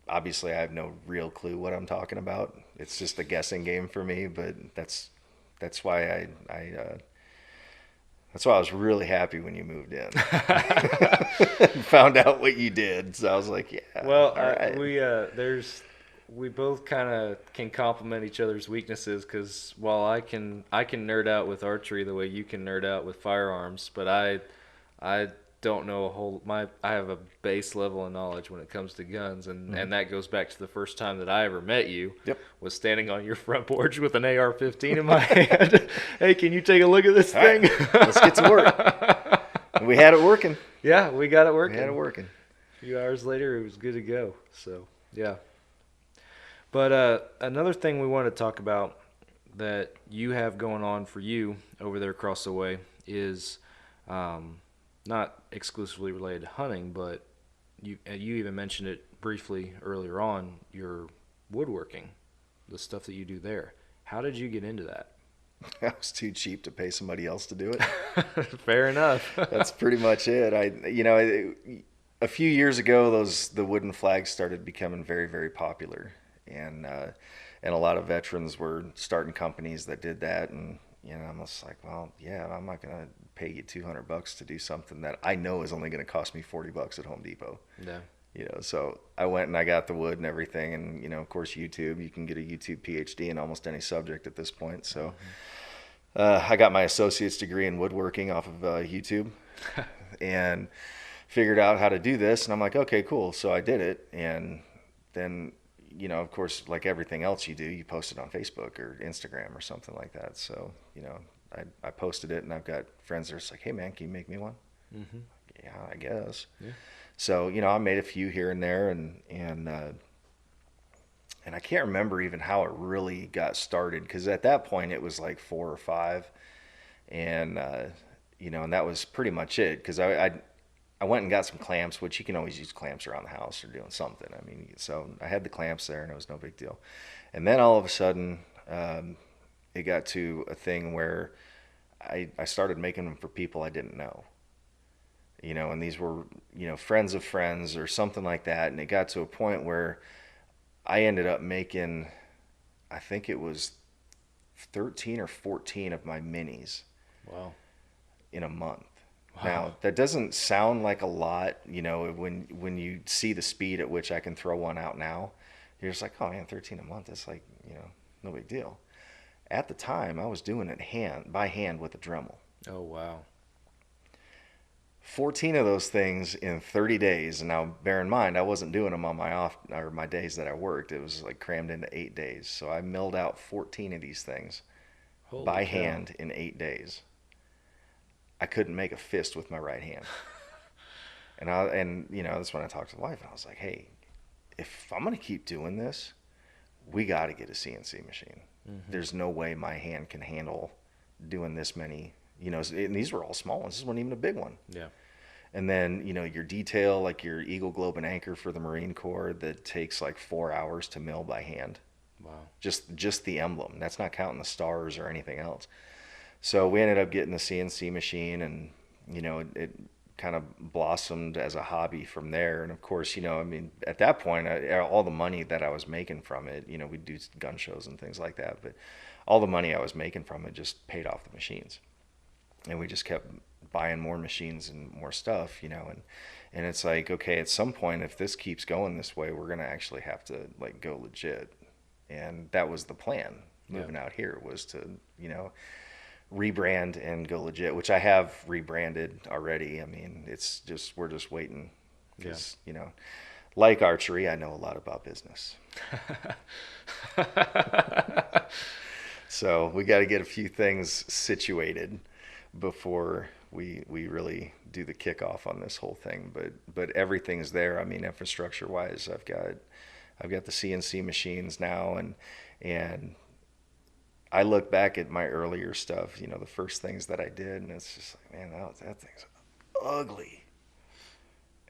obviously I have no real clue what I'm talking about. It's just a guessing game for me, but that's why that's why I was really happy when you moved in. Found out what you did. So I was like, yeah. Well, right. we both kind of can complement each other's weaknesses, because while I can nerd out with archery the way you can nerd out with firearms, but I don't know I have a base level of knowledge when it comes to guns, and that goes back to the first time that I ever met you. Yep. Was standing on your front porch with an AR-15 in my hand. Hey, can you take a look at this thing? Right. Let's get to work. We had it working. Yeah, we got it working. We had it working. A few hours later, it was good to go. So, yeah. But another thing we wanted to talk about that you have going on for you over there across the way is not exclusively related to hunting, but you even mentioned it briefly earlier on, your woodworking, the stuff that you do there. How did you get into that? I was too cheap to pay somebody else to do it. Fair enough. That's pretty much it. A few years ago, the wooden flags started becoming very, very popular, and a lot of veterans were starting companies that did that, and I'm just like, well, yeah, I'm not gonna pay you $200 to do something that I know is only gonna cost me $40 at Home Depot. Yeah. So I went and I got the wood and everything, and of course YouTube. You can get a YouTube PhD in almost any subject at this point. So I got my associate's degree in woodworking off of YouTube, and figured out how to do this, and I'm like, okay, cool. So I did it, and then, of course, like everything else you do, you post it on Facebook or Instagram or something like that. So, I posted it, and I've got friends that are just like, hey man, can you make me one? Mm-hmm. Yeah, I guess. Yeah. So, I made a few here and there, and I can't remember even how it really got started, because at that point it was like 4 or 5, and and that was pretty much it. Because I went and got some clamps, which you can always use clamps around the house or doing something. I mean, so I had the clamps there, and it was no big deal. And then all of a sudden, it got to a thing where I started making them for people I didn't know. And these were, friends of friends or something like that. And it got to a point where I ended up making, I think it was 13 or 14 of my minis. Wow. In a month. Wow. Now, that doesn't sound like a lot, when you see the speed at which I can throw one out now. You're just like, oh man, 13 a month, that's like, no big deal. At the time, I was doing it by hand with a Dremel. Oh, wow. 14 of those things in 30 days. And now, bear in mind, I wasn't doing them on my days that I worked. It was like crammed into 8 days. So I milled out 14 of these things by hand in 8 days. I couldn't make a fist with my right hand. And that's when I talked to the wife, and I was like, hey, if I'm going to keep doing this, we got to get a CNC machine. Mm-hmm. There's no way my hand can handle doing this many, and these were all small ones. This wasn't even a big one. Yeah. And then, your detail, like your Eagle, Globe, and Anchor for the Marine Corps, that takes like 4 hours to mill by hand. Wow. Just the emblem. That's not counting the stars or anything else. So we ended up getting the CNC machine, and, it kind of blossomed as a hobby from there. And of course, at that point, all the money that I was making from it, we'd do gun shows and things like that, but all the money I was making from it just paid off the machines. And we just kept buying more machines and more stuff, and it's like, okay, at some point, if this keeps going this way, we're going to actually have to like go legit. And that was the plan moving out here, was to, rebrand and go legit, which I have rebranded already. I mean, it's just, we're just waiting because, like archery, I know a lot about business. So we got to get a few things situated before we really do the kickoff on this whole thing. But everything's there. I mean, infrastructure wise, I've got the CNC machines now, and I look back at my earlier stuff, the first things that I did, and it's just like, man, that thing's ugly.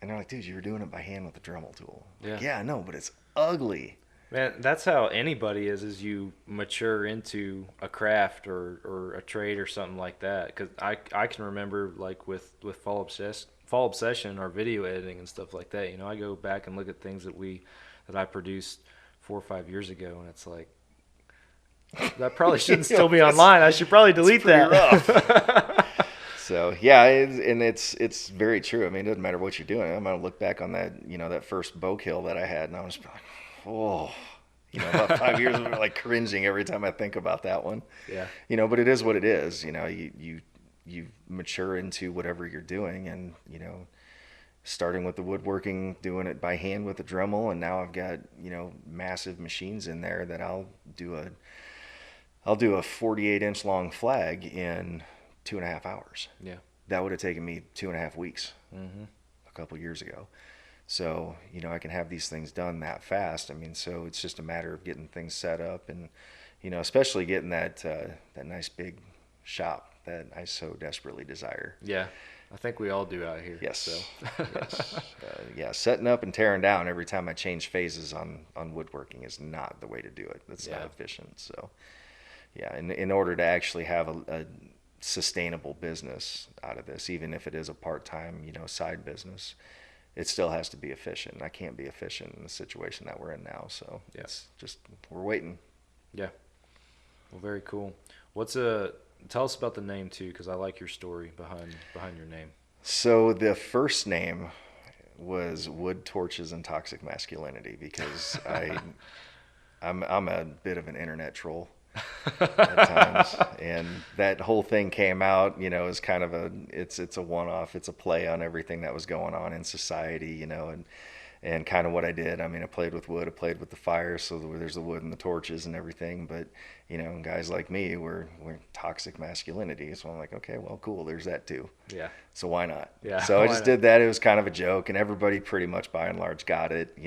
And they're like, dude, you were doing it by hand with a Dremel tool. Yeah. Like, yeah, I know, but it's ugly. Man, that's how anybody is as you mature into a craft or a trade or something like that. Because I can remember, like, with Fall Obsession, our video editing and stuff like that, I go back and look at things that I produced 4 or 5 years ago, and it's like, that probably shouldn't still be online. I should probably delete that. Rough. So yeah, it's very true. I mean, it doesn't matter what you're doing. I'm gonna look back on that, that first bow kill that I had, and I was like, oh, about 5 years of like cringing every time I think about that one. Yeah. But it is what it is. You mature into whatever you're doing, and starting with the woodworking, doing it by hand with a Dremel, and now I've got massive machines in there that I'll do a 48-inch long flag in 2.5 hours. Yeah. That would have taken me 2.5 weeks Mm-hmm. a couple years ago. So, I can have these things done that fast. I mean, so it's just a matter of getting things set up, and, especially getting that nice big shop that I so desperately desire. Yeah. I think we all do out here. Yes. So. Yes. Setting up and tearing down every time I change phases on woodworking is not the way to do it. That's not efficient. So, yeah, in order to actually have a sustainable business out of this, even if it is a part-time, side business, it still has to be efficient. I can't be efficient in the situation that we're in now. So it's just, we're waiting. Yeah. Well, very cool. Tell us about the name too, because I like your story behind your name. So the first name was Wood, Torches, and Toxic Masculinity, because I'm a bit of an internet troll. at times. And that whole thing came out, as kind of it's a one-off. It's a play on everything that was going on in society, and kind of what I did. I mean, I played with wood, I played with the fire, so there's the wood and the torches and everything. But, guys like me, we're toxic masculinity. So I'm like, okay, well, cool, there's that too. Yeah. So why not? Yeah. So I just did that. It was kind of a joke, and everybody pretty much by and large got it,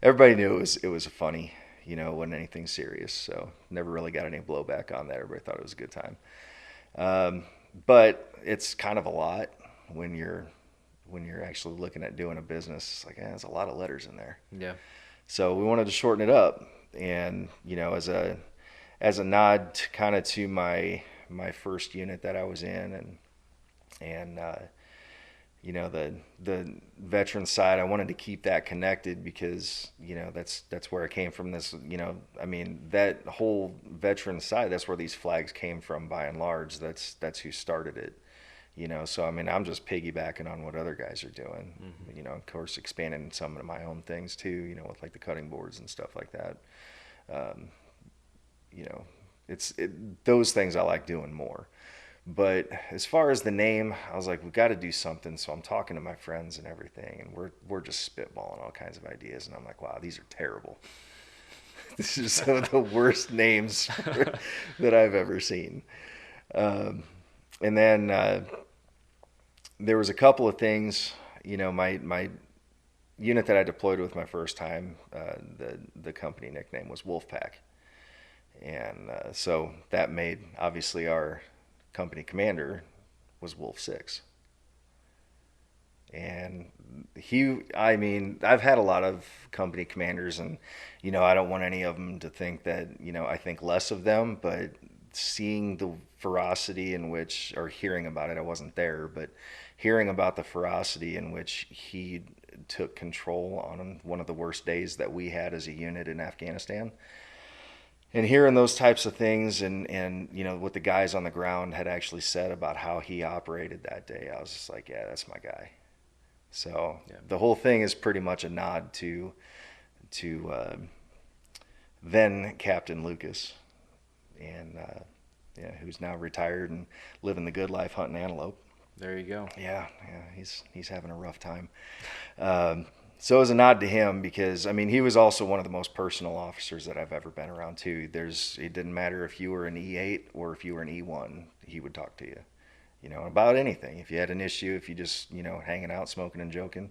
Everybody knew it was funny, wasn't anything serious. So never really got any blowback on that. Everybody thought it was a good time. But it's kind of a lot when you're actually looking at doing a business. It's like, there's a lot of letters in there. Yeah. So we wanted to shorten it up, and as a nod kind of to my first unit that I was in, and the veteran side, I wanted to keep that connected because that's where I came from. This I mean, that whole veteran side, that's where these flags came from by and large. That's who started it. So I mean, I'm just piggybacking on what other guys are doing. Mm-hmm. Of course, expanding some of my own things too. With like the cutting boards and stuff like that. Those things I like doing more. But as far as the name, I was like, we've got to do something. So I'm talking to my friends and everything, and we're just spitballing all kinds of ideas. And I'm like, wow, these are terrible. This is some of the worst names that I've ever seen. And then there was a couple of things, my unit that I deployed with my first time, the company nickname was Wolfpack. And so that made, obviously, our company commander was Wolf 6. And I've had a lot of company commanders, and, I don't want any of them to think that, I think less of them, but seeing the ferocity in which, or hearing about it, I wasn't there, but hearing about the ferocity in which he took control on one of the worst days that we had as a unit in Afghanistan, and hearing those types of things, and what the guys on the ground had actually said about how he operated that day, I was just like, yeah, that's my guy. So the whole thing is pretty much a nod to then Captain Lucas, and who's now retired and living the good life hunting antelope. There you go. Yeah, he's having a rough time. So it was a nod to him because, he was also one of the most personal officers that I've ever been around too. It didn't matter if you were an E8 or if you were an E1, he would talk to you, about anything. If you had an issue, if you just, hanging out, smoking and joking,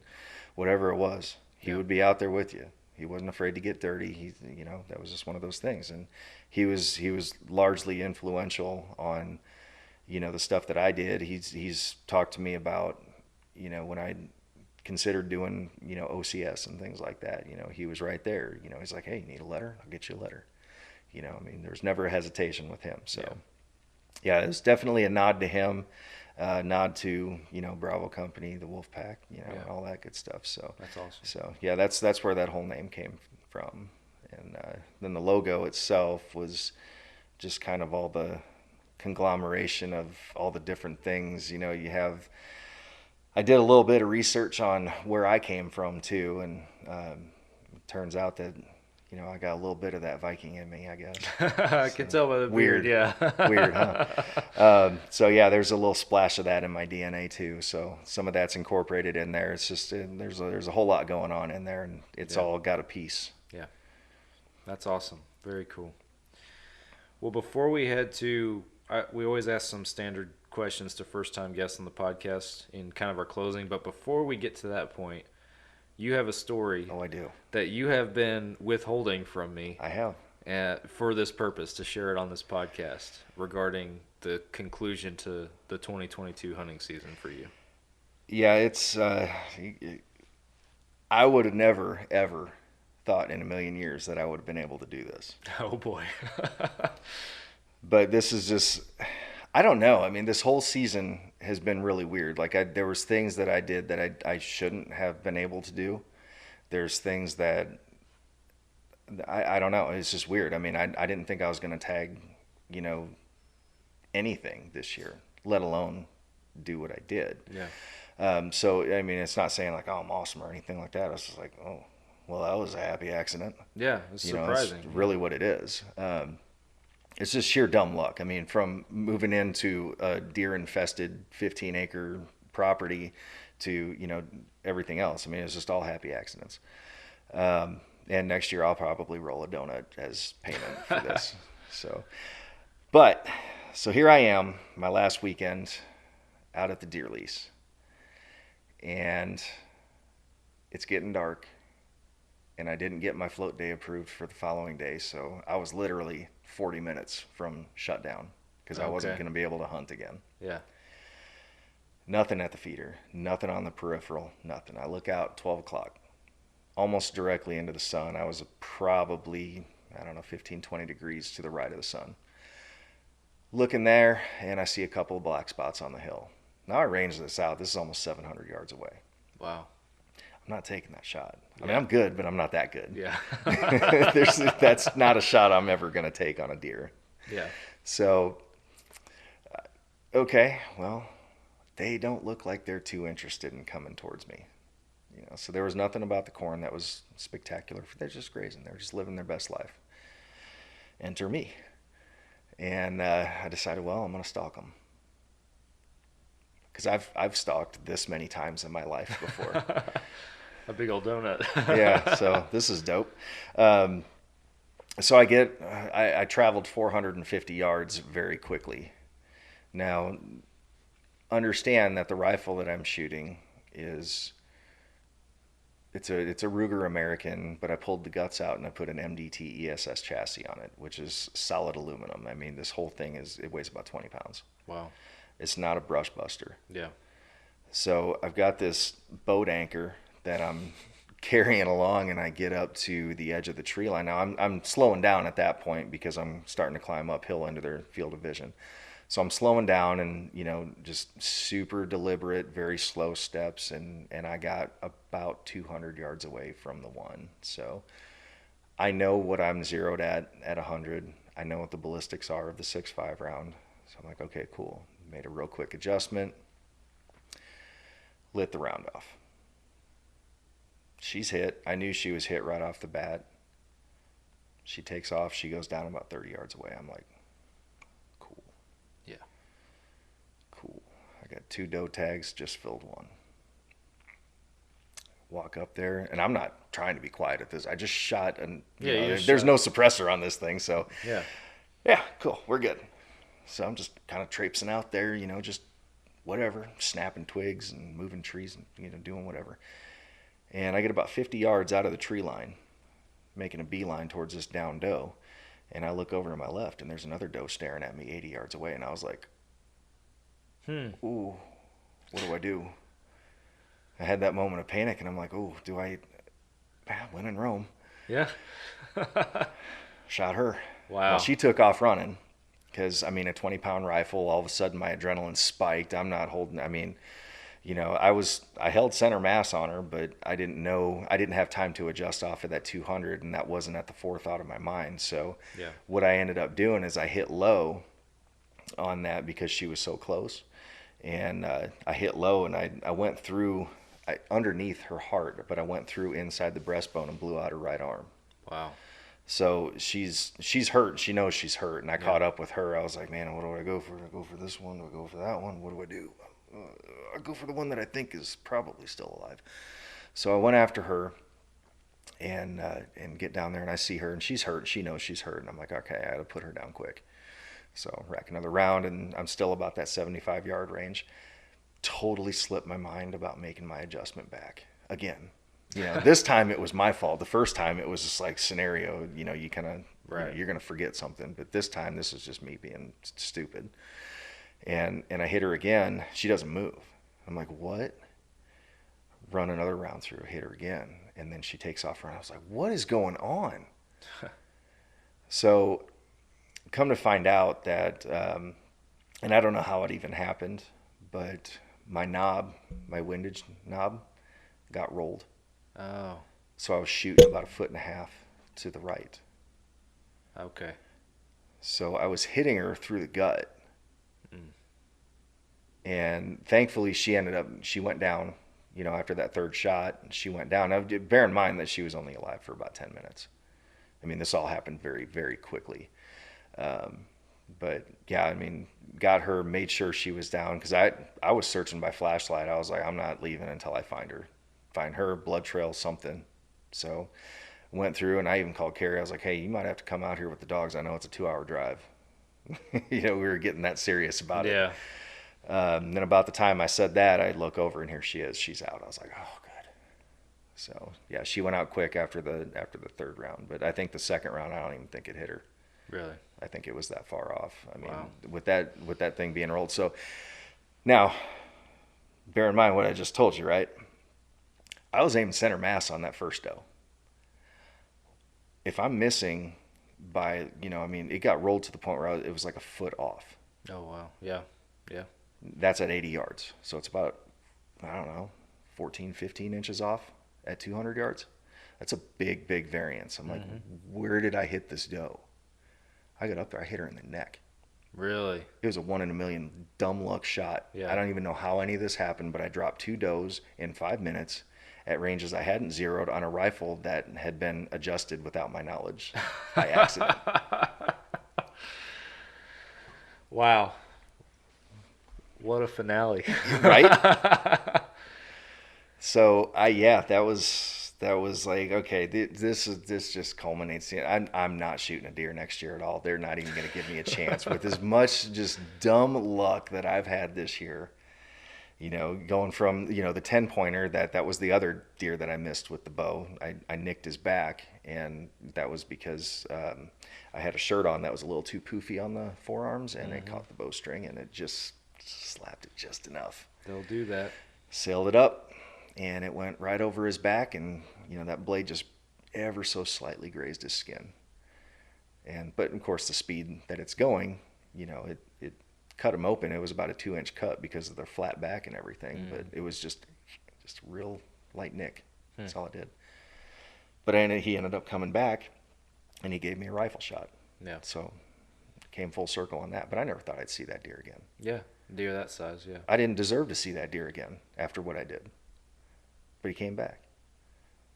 whatever it was, he would be out there with you. He wasn't afraid to get dirty. That was just one of those things. And he was largely influential on, the stuff that I did. He's talked to me about, when I considered doing, OCS and things like that. He was right there. He's like, hey, you need a letter? I'll get you a letter. There's never a hesitation with him. So, yeah, it was definitely a nod to him, nod to, Bravo Company, the Wolf Pack, all that good stuff. So that's awesome. So, yeah, that's where that whole name came from. And then the logo itself was just kind of all the conglomeration of all the different things. I did a little bit of research on where I came from too, and it turns out that I got a little bit of that Viking in me, I guess. I can tell by the beard. Yeah. Weird, huh? So yeah, there's a little splash of that in my DNA too. So some of that's incorporated in there. It's just there's a whole lot going on in there, and it's all got a piece. Yeah, that's awesome. Very cool. Well, before we head to, we always ask some standard questions to first-time guests on the podcast in kind of our closing. But before we get to that point, you have a story. Oh, I do. That you have been withholding from me. I have. For this purpose, to share it on this podcast regarding the conclusion to the 2022 hunting season for you. Yeah, it's. I would have never, ever thought in a million years that I would have been able to do this. Oh, boy. But this is just, I don't know. This whole season has been really weird. Like there was things that I did that I shouldn't have been able to do. There's things that I don't know. It's just weird. I didn't think I was going to tag, anything this year, let alone do what I did. Yeah. So, it's not saying like, oh, I'm awesome or anything like that. I was just like, oh, well, that was a happy accident. Yeah, it's surprising. That's really what it is. it's just sheer dumb luck. I mean, from moving into a deer-infested 15-acre property to, you know, everything else. I mean, it's just all happy accidents. And next year I'll probably roll a donut as payment for this. So here I am, my last weekend out at the deer lease. And it's getting dark. And I didn't get my float day approved for the following day. So I was literally 40 minutes from shutdown because I wasn't going to be able to hunt again. Yeah. Nothing at the feeder, nothing on the peripheral, nothing. I look out 12 o'clock, almost directly into the sun. I was probably, 15, 20 degrees to the right of the sun. Looking there, and I see a couple of black spots on the hill. Now I range this out. This is almost 700 yards away. Wow. I'm not taking that shot. I mean, I'm good, but I'm not that good. Yeah. That's not a shot I'm ever going to take on a deer. Yeah. So, okay, well, they don't look like they're too interested in coming towards me. You know, so there was nothing about the corn that was spectacular. They're just grazing. They're just living their best life. Enter me. And I decided, well, I'm going to stalk them. Because I've stalked this many times in my life before. A big old donut. Yeah, so this is dope. So I traveled 450 yards very quickly. Now, understand that the rifle that I'm shooting it's a Ruger American, but I pulled the guts out and I put an MDT ESS chassis on it, which is solid aluminum. I mean, this whole thing it weighs about 20 pounds. Wow. It's not a brush buster. Yeah. So I've got this boat anchor that I'm carrying along, and I get up to the edge of the tree line. Now I'm slowing down at that point because I'm starting to climb uphill into their field of vision. So I'm slowing down and, you know, just super deliberate, very slow steps, and I got about 200 yards away from the one. So I know what I'm zeroed at 100. I know what the ballistics are of the 6.5 round. So I'm like, okay, cool. Made a real quick adjustment. Lit the round off. She's hit. I knew she was hit right off the bat. She takes off. She goes down about 30 yards away. I'm like, cool. Yeah. Cool. I got 2 doe tags, just filled one. Walk up there, and I'm not trying to be quiet at this. I just shot, and there's no suppressor on this thing, so yeah, cool. We're good. So I'm just kind of traipsing out there, you know, just whatever, snapping twigs and moving trees and, you know, doing whatever. And I get about 50 yards out of the tree line, making a beeline towards this down doe. And I look over to my left, and there's another doe staring at me 80 yards away. And I was like, ooh, what do I do? I had that moment of panic, and I'm like, ooh, do I win in Rome? Yeah. Shot her. Wow. Well, she took off running. Because, I mean, a 20-pound rifle, all of a sudden my adrenaline spiked. I'm not holding, I mean, you know, I held center mass on her, but I didn't have time to adjust off of that 200, and that wasn't at the forethought of my mind. So what I ended up doing is I hit low on that because she was so close. And I hit low, and I went through underneath her heart, but I went through inside the breastbone and blew out her right arm. Wow. So she's hurt. She knows she's hurt. And I caught up with her. I was like, man, what do I go for? Do I go for this one? Do I go for that one? What do I do? I go for the one that I think is probably still alive. So I went after her and get down there, and I see her, and she's hurt. She knows she's hurt. And I'm like, okay, I got to put her down quick. So rack another round, and I'm still about that 75-yard range. Totally slipped my mind about making my adjustment back again. You know, this time it was my fault. The first time it was just like scenario, you know, you kind of, you're going to forget something. But this time this is just me being stupid. And I hit her again. She doesn't move. I'm like, what? Run another round through, hit her again. And then she takes off running. I was like, what is going on? So come to find out that, and I don't know how it even happened, but my windage knob got rolled. Oh. So I was shooting about 1.5 feet to the right. Okay. So I was hitting her through the gut. And thankfully she went down, you know, after that third shot, she went down. Now, bear in mind that she was only alive for about 10 minutes. I mean, this all happened very, very quickly. But yeah, I mean, got her, made sure she was down, because I was searching by flashlight. I was like, I'm not leaving until I find her, blood trail, something. So went through, and I even called Carrie. I was like, hey, you might have to come out here with the dogs. I know it's a 2-hour drive. We were getting that serious about it. Yeah. Then about the time I said that, I look over, and here she is. She's out. I was like, oh, good. So yeah, she went out quick after the third round. But I think the second round, I don't even think it hit her. Really? I think it was that far off. I mean, Wow. with that thing being rolled. So now, bear in mind what I just told you, right? I was aiming center mass on that first doe. If I'm missing by, it got rolled to the point where it was like a foot off. Oh, wow. Yeah. Yeah. That's at 80 yards. So it's about, I don't know, 14, 15 inches off at 200 yards. That's a big, big variance. I'm like, where did I hit this doe? I got up there, I hit her in the neck. Really? It was a 1 in a million dumb luck shot. Yeah. I don't even know how any of this happened, but I dropped 2 does in 5 minutes at ranges I hadn't zeroed on a rifle that had been adjusted without my knowledge by accident. Wow. What a finale. Right? So that was like, okay, this just culminates. I'm not shooting a deer next year at all. They're not even going to give me a chance with as much just dumb luck that I've had this year. Going from, the 10-pointer, that was the other deer that I missed with the bow. I nicked his back, and that was because I had a shirt on that was a little too poofy on the forearms, and it caught the bowstring, and it just slapped it just enough. They'll do that. Sailed it up, and it went right over his back, and that blade just ever so slightly grazed his skin. But of course, the speed that it's going, it cut him open. It was about a 2-inch cut because of the flat back and everything, but it was just real light nick. That's all it did. But he ended up coming back, and he gave me a rifle shot. Yeah. So came full circle on that. But I never thought I'd see that deer again. Yeah. Deer that size, yeah. I didn't deserve to see that deer again after what I did. But he came back.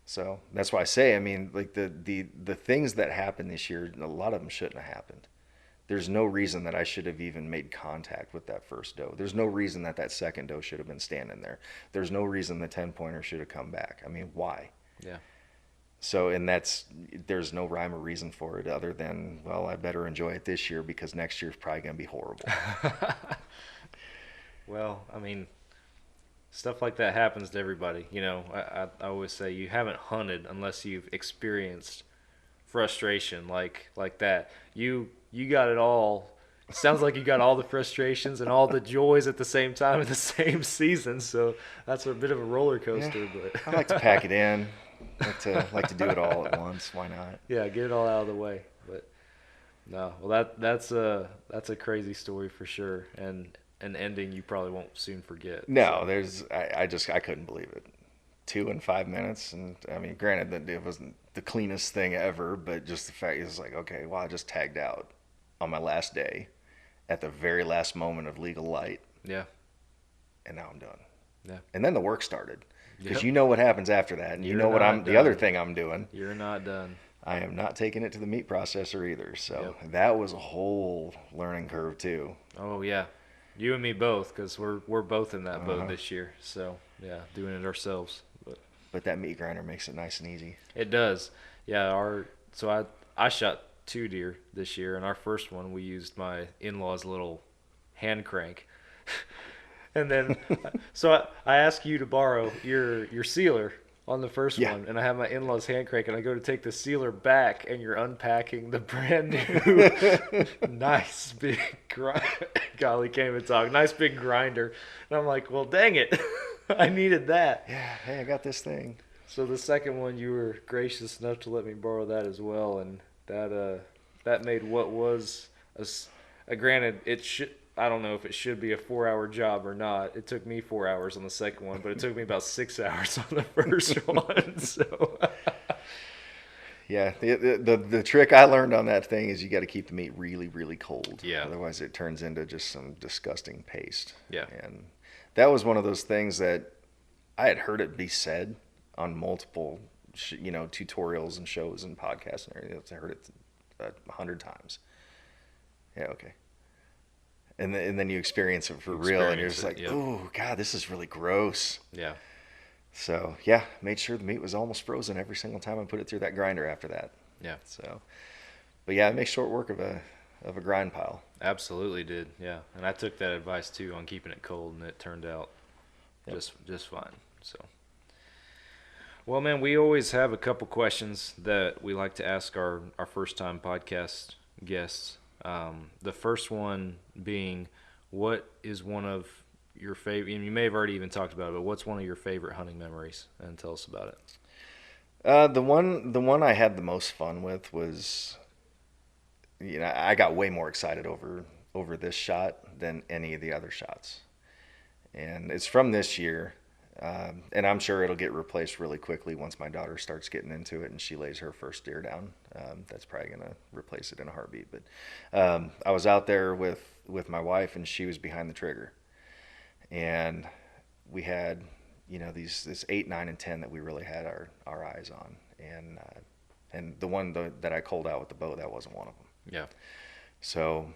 So that's why I say, like the things that happened this year, a lot of them shouldn't have happened. There's no reason that I should have even made contact with that first doe. There's no reason that second doe should have been standing there. There's no reason the 10-pointer should have come back. Why? Yeah. So, there's no rhyme or reason for it other than, well, I better enjoy it this year because next year's probably going to be horrible. Well, stuff like that happens to everybody. I always say you haven't hunted unless you've experienced frustration like that. You got it all. It sounds like you got all the frustrations and all the joys at the same time in the same season. So that's a bit of a roller coaster. Yeah, but I like to pack it in. Like to do it all at once. Why not? Yeah, get it all out of the way. But no, well that's a crazy story for sure, and an ending you probably won't soon forget. No, I couldn't believe it. 2 in 5 minutes, and granted that it wasn't the cleanest thing ever, but just the fact is like, okay, well, I just tagged out on my last day at the very last moment of legal light. Yeah. And now I'm done. Yeah. And then the work started. Because Yep. you know what happens after that, and you You're know what not the other done. thing I'm doing. You're not done. I am not taking it to the meat processor either. So Yep. that was a whole learning curve too. Oh yeah, you and me both, because we're both in that boat Uh-huh. this year. So yeah, doing it ourselves. But that meat grinder makes it nice and easy. It does. Yeah. I shot 2 deer this year, and our first one we used my in-laws' little hand crank. And then, so I asked you to borrow your sealer on the first Yeah. one, and I have my in-laws hand crank, and I go to take the sealer back, and you're unpacking the brand new, nice big golly, can't even talk, nice big grinder, and I'm like, well, dang it, I needed that. Yeah, hey, I got this thing. So the second one, you were gracious enough to let me borrow that as well, and that made what was granted, it should. I don't know if it should be a 4-hour job or not. It took me 4 hours on the second one, but it took me about 6 hours on the first one. So, Yeah, the trick I learned on that thing is you got to keep the meat really, really cold. Yeah. Otherwise, it turns into just some disgusting paste. Yeah. And that was one of those things that I had heard it be said on multiple, tutorials and shows and podcasts and everything. I heard it 100 times. Yeah, okay. And then you experience it for real, and you're just like, Yep. oh God, this is really gross. Yeah. So yeah, made sure the meat was almost frozen every single time I put it through that grinder after that. Yeah. So, but yeah, it makes short work of a grind pile. Absolutely did. Yeah. And I took that advice too on keeping it cold, and it turned out Yep. just fine. So. Well, man, we always have a couple questions that we like to ask our first time podcast guests. The first one being, what is one of your favorite, and you may have already even talked about it, but what's one of your favorite hunting memories? And tell us about it. The one I had the most fun with was, I got way more excited over this shot than any of the other shots. And it's from this year. And I'm sure it'll get replaced really quickly once my daughter starts getting into it and she lays her first deer down. That's probably going to replace it in a heartbeat. But I was out there with my wife, and she was behind the trigger. And we had, this 8, 9, and 10 that we really had our eyes on. And the one that I culled out with the bow, that wasn't one of them. Yeah. So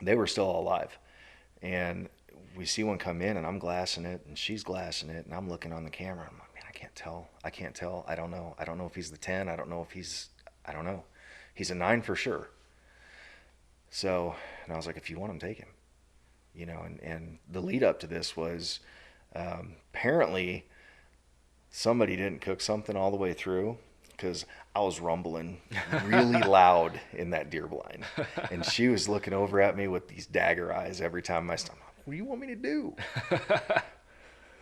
they were still alive. And we see one come in, and I'm glassing it, and she's glassing it, and I'm looking on the camera. I'm like, man, I can't tell. I don't know if he's the 10. I don't know. He's a 9 for sure. So, and I was like, if you want him, take him. And the lead up to this was, apparently somebody didn't cook something all the way through, because I was rumbling really loud in that deer blind. And she was looking over at me with these dagger eyes every time I stopped. What do you want me to do?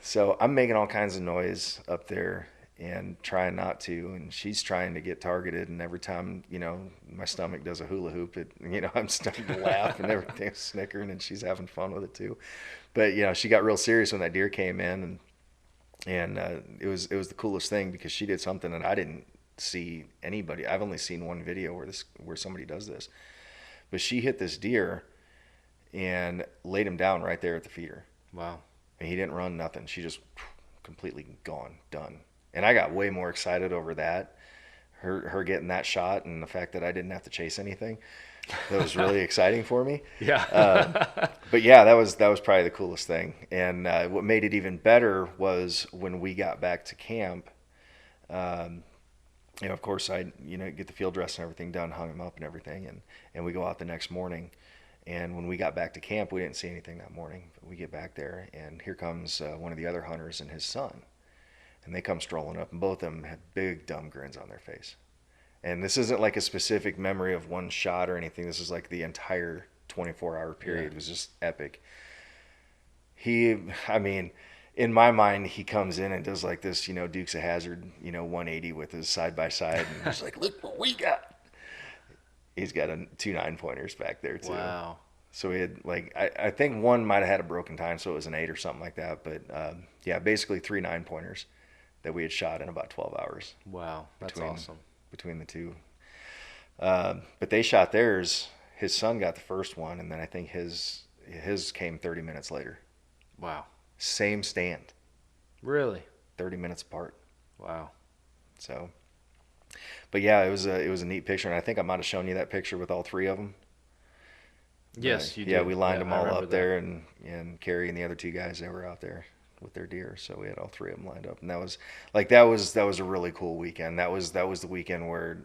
So I'm making all kinds of noise up there and trying not to. And she's trying to get targeted. And every time, my stomach does a hula hoop, I'm starting to laugh and everything's snickering, and she's having fun with it too. But, she got real serious when that deer came in. And it was the coolest thing, because she did something that I didn't see anybody. I've only seen one video where somebody does this. But she hit this deer and laid him down right there at the feeder. Wow. And he didn't run, nothing. She just completely gone, done. And I got way more excited over that, her getting that shot, and the fact that I didn't have to chase anything. That was really exciting for me. Yeah. But yeah, that was probably the coolest thing. And what made it even better was when we got back to camp. Of course, I get the field dress and everything done, hung him up and everything, and we go out the next morning. And when we got back to camp, we didn't see anything that morning. But we get back there, and here comes one of the other hunters and his son. And they come strolling up, and both of them had big, dumb grins on their face. And this isn't like a specific memory of one shot or anything. This is like the entire 24-hour period. It was just epic. In my mind, he comes in and does like this, Dukes of Hazzard, 180 with his side-by-side. And he's like, look what we got. He's got 2 9-pointers back there, too. Wow. So we had, I think one might have had a broken time, so it was an 8 or something like that. But, basically 3 9-pointers that we had shot in about 12 hours. Wow. That's awesome. Between the two. But they shot theirs. His son got the first one, and then I think his came 30 minutes later. Wow. Same stand. Really? 30 minutes apart. Wow. So, but yeah, it was a neat picture, and I think I might have shown you that picture with all 3 of them. Yes, you did. Yeah, we lined them I all remember up that. there, and Carrie and the other 2 guys, they were out there with their deer, so we had all 3 of them lined up, and that was a really cool weekend. That was the weekend where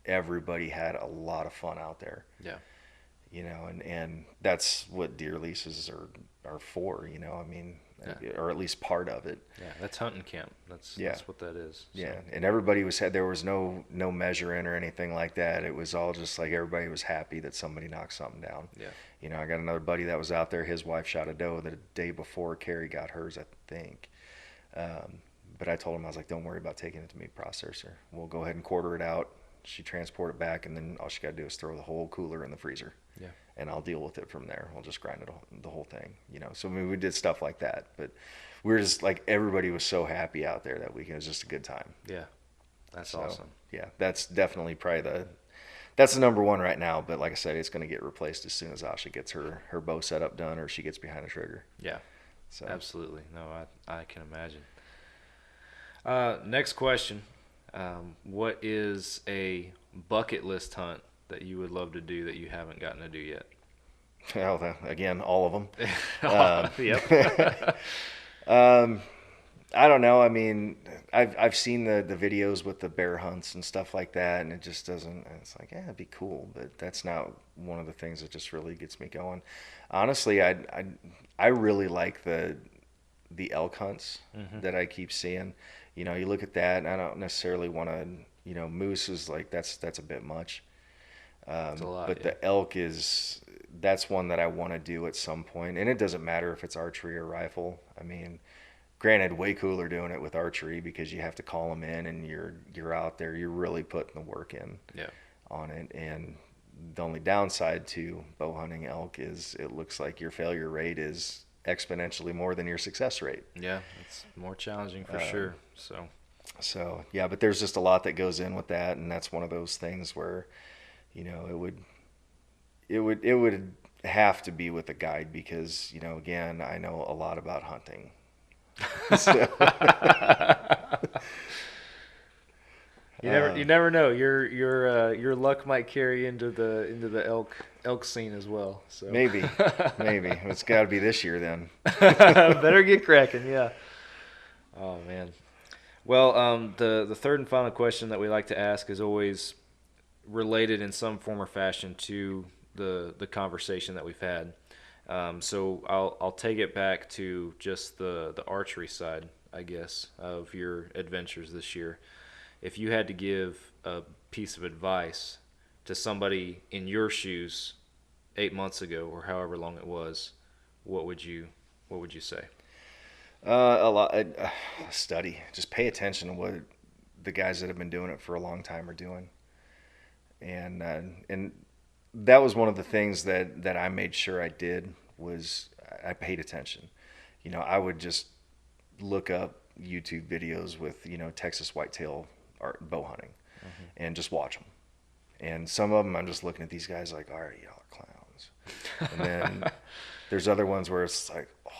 everybody had a lot of fun out there. Yeah. And that's what deer leases are for. Or at least part of it. Yeah, that's hunting camp. That's what that is. So. Yeah, and everybody there was no measuring or anything like that. It was all just like everybody was happy that somebody knocked something down. Yeah. I got another buddy that was out there. His wife shot a doe the day before Carrie got hers, I think. But I told him, I was like, don't worry about taking it to meat processor. We'll go ahead and quarter it out. She transport it back, and then all she got to do is throw the whole cooler in the freezer. Yeah. And I'll deal with it from there. We'll just grind it the whole thing, So we did stuff like that, but we were just like, everybody was so happy out there that weekend. It was just a good time. Yeah, that's awesome. Yeah, that's definitely probably that's the number one right now. But like I said, it's going to get replaced as soon as Asha gets her bow setup done, or she gets behind the trigger. Yeah, so absolutely. No, I can imagine. Next question: what is a bucket list hunt that you would love to do that you haven't gotten to do yet? Well, again, all of them. Yep. I don't know. I mean, I've seen the videos with the bear hunts and stuff like that, and it just doesn't. It's like, yeah, it'd be cool, but that's not one of the things that just really gets me going. Honestly, I really like the elk hunts that I keep seeing. You know, you look at that, and I don't necessarily want to. You know, moose is like that's a bit much. It's a lot, But the elk that's one that I want to do at some point, and it doesn't matter if it's archery or rifle. I mean, granted, way cooler doing it with archery because you have to call them in and you're out there, you're really putting the work in on it. And the only downside to bow hunting elk is it looks like your failure rate is exponentially more than your success rate. Yeah, it's more challenging for sure. So yeah, but there's just a lot that goes in with that, and that's one of those things where, you know, it would have to be with a guide because, you know, again, I know a lot about hunting. You never know. Your luck might carry into the elk scene as well. So maybe it's got to be this year then. Better get cracking. Yeah. Oh man. Well, the third and final question that we like to ask is always related in some form or fashion to the conversation that we've had. So I'll take it back to just the archery side, I guess, of your adventures this year. If you had to give a piece of advice to somebody in your shoes 8 months ago or however long it was, what would you say? A lot. Study. Just pay attention to what the guys that have been doing it for a long time are doing, and that was one of the things that I made sure I did was I paid attention. You know, I would just look up YouTube videos with, you know, Texas whitetail bow hunting and just watch them. And some of them I'm just looking at these guys like, all right, y'all are clowns. And then there's other ones where it's like, oh,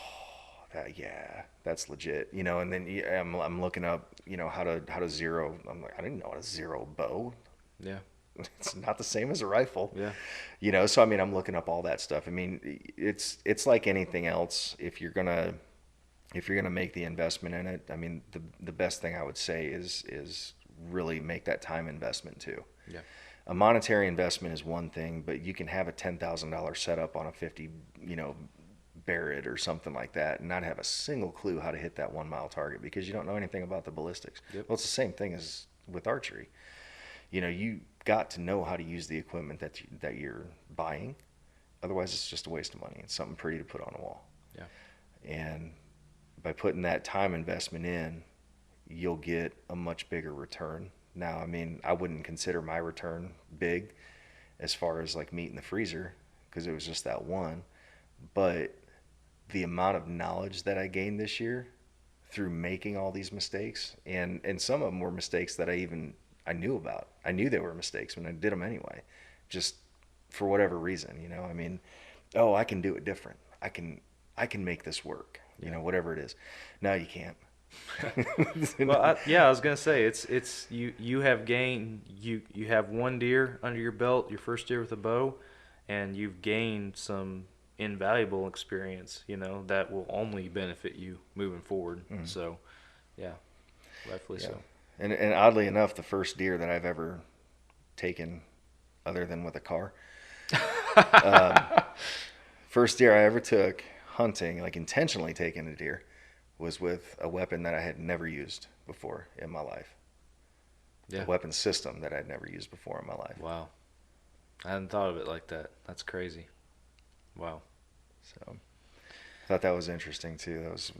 that's legit, you know. And then I'm looking up, you know, how to zero. I'm like, I didn't know how to zero bow. Yeah. It's not the same as a rifle. Yeah. You know, so I mean, I'm looking up all that stuff. I mean, it's like anything else. If you're gonna make the investment in it, I mean, the best thing I would say is really make that time investment too. Yeah. A monetary investment is one thing, but you can have a $10,000 setup on a 50, you know, Barrett or something like that, and not have a single clue how to hit that 1 mile target because you don't know anything about the ballistics. Yep. Well, it's the same thing as with archery. You know, you got to know how to use the equipment that you're buying. Otherwise, it's just a waste of money. It's something pretty to put on a wall. Yeah. And by putting that time investment in, you'll get a much bigger return. Now, I mean, I wouldn't consider my return big as far as like meat in the freezer because it was just that one. But the amount of knowledge that I gained this year through making all these mistakes, and some of them were mistakes that I knew about. I knew they were mistakes when I did them anyway, just for whatever reason, you know. I mean, oh, I can do it different. I can make this work, you know, whatever it is. No, you can't. Well, I was gonna say it's you have gained you have one deer under your belt, your first deer with a bow, and you've gained some invaluable experience, you know, that will only benefit you moving forward. Mm-hmm. So, yeah, rightfully so. And oddly enough, the first deer that I've ever taken, other than with a car, first deer I ever took hunting, like intentionally taking a deer, was with a weapon that I had never used before in my life. Yeah. A weapon system that I'd never used before in my life. Wow. I hadn't thought of it like that. That's crazy. Wow. So I thought that was interesting too. That was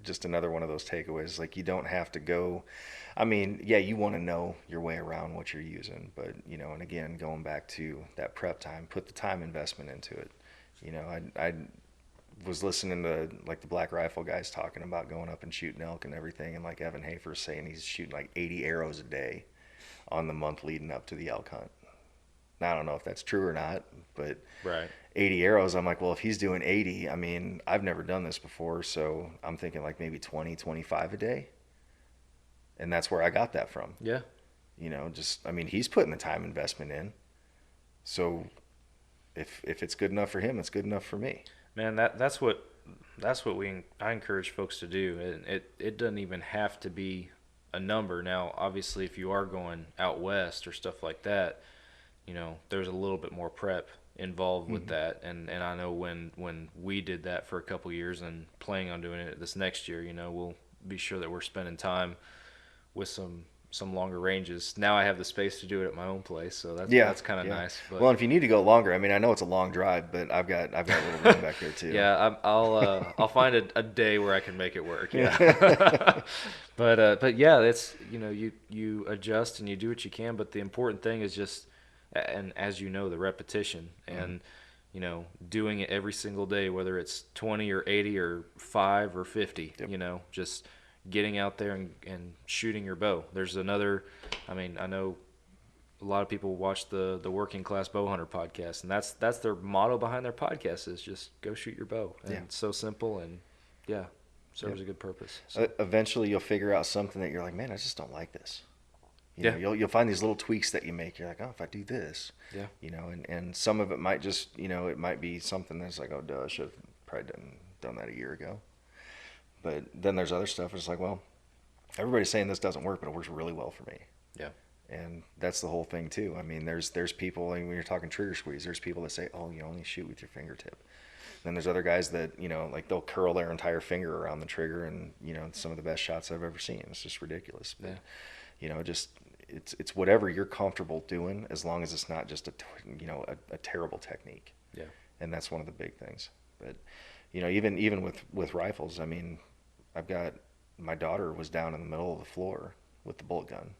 just another one of those takeaways. Like, you don't have to go, I mean, yeah, you want to know your way around what you're using, but, you know, and again, going back to that prep time, put the time investment into it. You know, I was listening to like the Black Rifle guys talking about going up and shooting elk and everything, and like Evan Hafer's saying he's shooting like 80 arrows a day on the month leading up to the elk hunt. Now, I don't know if that's true or not, but right. 80 arrows, I'm like, well, if he's doing 80, I mean, I've never done this before, so I'm thinking like maybe 20, 25 a day. And that's where I got that from. Yeah. You know, just, I mean, he's putting the time investment in. So if it's good enough for him, it's good enough for me. Man, that's what I encourage folks to do. It doesn't even have to be a number. Now, obviously, if you are going out west or stuff like that, there's a little bit more prep involved with that. And I know when we did that for a couple years and planning on doing it this next year, we'll be sure that we're spending time with some longer ranges. Now I have the space to do it at my own place, so that's kind of nice. But, well, if you need to go longer, I mean, I know it's a long drive, but I've got a little room back there too. Yeah, I'll find a day where I can make it work. Yeah. But yeah, it's you adjust and you do what you can. But the important thing is just, and as the repetition and doing it every single day, whether it's 20 or 80 or 5 or 50. Yep. Just getting out there and shooting your bow. There's another, I know a lot of people watch the Working Class Bow Hunter podcast, and that's their motto behind their podcast is just go shoot your bow. And it's so simple and serves a good purpose. So. Eventually you'll figure out something that you're like, man, I just don't like this. You'll find these little tweaks that you make. You're like, oh, if I do this, and some of it might just, it might be something that's like, oh, duh, I should have probably done that a year ago. But then there's other stuff. It's like, well, everybody's saying this doesn't work, but it works really well for me. Yeah. And that's the whole thing too. I mean, there's people, when you're talking trigger squeeze, there's people that say, oh, you only shoot with your fingertip. Then there's other guys that, like they'll curl their entire finger around the trigger, and some of the best shots I've ever seen. It's just ridiculous. But, it's whatever you're comfortable doing, as long as it's not just a terrible technique. Yeah. And that's one of the big things. But, even with rifles, I mean, my daughter was down in the middle of the floor with the bolt gun,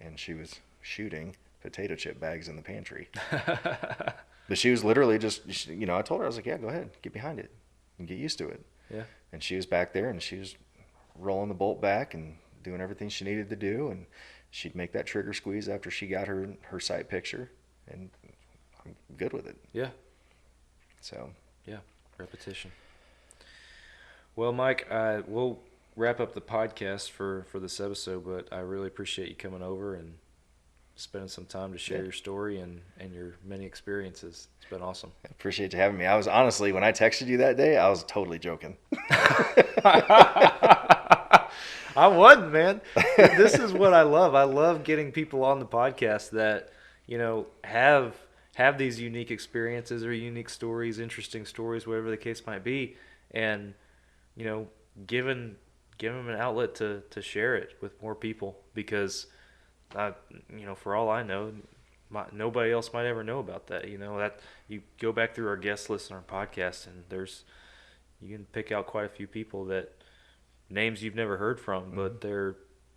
and she was shooting potato chip bags in the pantry. But she was literally just, I told her, I was like, yeah, go ahead, get behind it and get used to it. Yeah. And she was back there, and she was rolling the bolt back and doing everything she needed to do, and she'd make that trigger squeeze after she got her sight picture, and I'm good with it. Yeah. So. Yeah. Repetition. Well, Mike, we'll wrap up the podcast for this episode, but I really appreciate you coming over and spending some time to share your story and your many experiences. It's been awesome. I appreciate you having me. I was honestly, when I texted you that day, I was totally joking. I wasn't, man. This is what I love. I love getting people on the podcast that, have these unique experiences or unique stories, interesting stories, whatever the case might be, and give them an outlet to share it with more people, because for all I know, nobody else might ever know about that. That you go back through our guest list on our podcast, and you can pick out quite a few people that names you've never heard from, but they're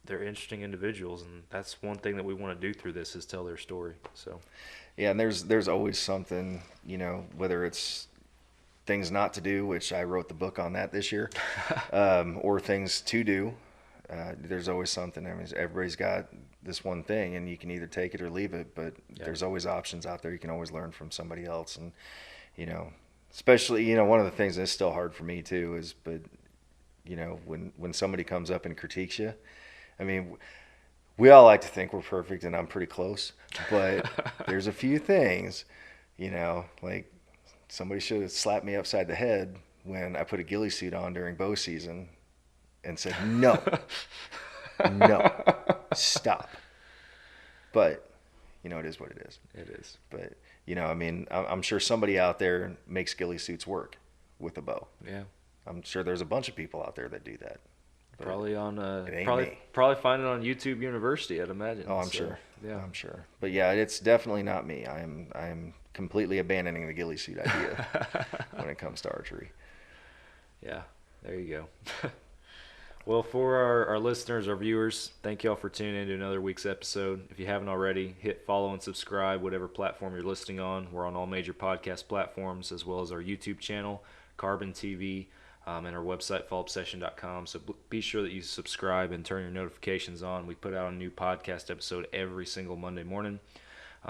interesting individuals, and that's one thing that we want to do through this is tell their story. So yeah, and there's always something, whether it's things not to do, which I wrote the book on that this year, or things to do. There's always something. I mean, everybody's got this one thing, and you can either take it or leave it, but there's always options out there. You can always learn from somebody else, and especially one of the things that's still hard for me too is, but when somebody comes up and critiques you, I mean, we all like to think we're perfect, and I'm pretty close, but there's a few things, like somebody should have slapped me upside the head when I put a ghillie suit on during bow season and said, no, stop. But, it is what it is. It is. But, I mean, I'm sure somebody out there makes ghillie suits work with a bow. Yeah. I'm sure there's a bunch of people out there that do that. Probably probably find it on YouTube University, I'd imagine. Oh, I'm sure. Yeah, I'm sure. But yeah, it's definitely not me. I'm completely abandoning the ghillie suit idea when it comes to archery. Yeah, there you go. Well, for our listeners, our viewers, thank y'all for tuning in to another week's episode. If you haven't already, hit follow and subscribe, whatever platform you're listening on. We're on all major podcast platforms, as well as our YouTube channel, Carbon TV, and our website, fallobsession.com. So be sure that you subscribe and turn your notifications on. We put out a new podcast episode every single Monday morning.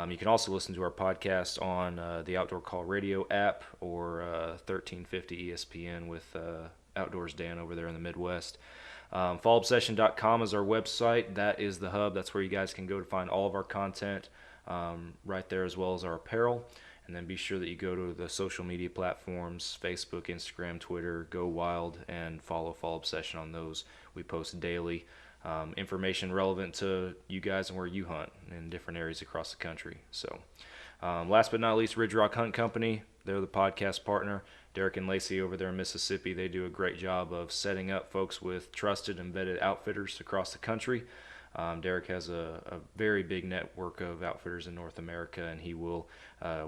You can also listen to our podcast on the Outdoor Call Radio app or 1350 ESPN with Outdoors Dan over there in the Midwest. Fallobsession.com is our website. That is the hub. That's where you guys can go to find all of our content right there, as well as our apparel. And then be sure that you go to the social media platforms, Facebook, Instagram, Twitter, Go Wild, and follow Fall Obsession on those. We post daily information relevant to you guys and where you hunt in different areas across the country. So last but not least, Ridge Rock Hunt Company. They're the podcast partner. Derek and Lacey over there in Mississippi, they do a great job of setting up folks with trusted and vetted outfitters across the country. Derek has a very big network of outfitters in North America, and he will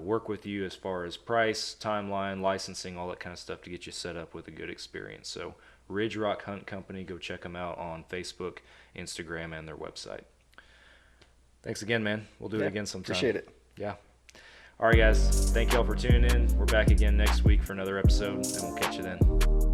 work with you as far as price, timeline, licensing, all that kind of stuff to get you set up with a good experience. So Ridge Rock Hunt Company, go check them out on Facebook, Instagram, and their website. Thanks again, man. We'll do it again sometime. Appreciate it. Yeah. All right, guys. Thank y'all for tuning in. We're back again next week for another episode, and we'll catch you then.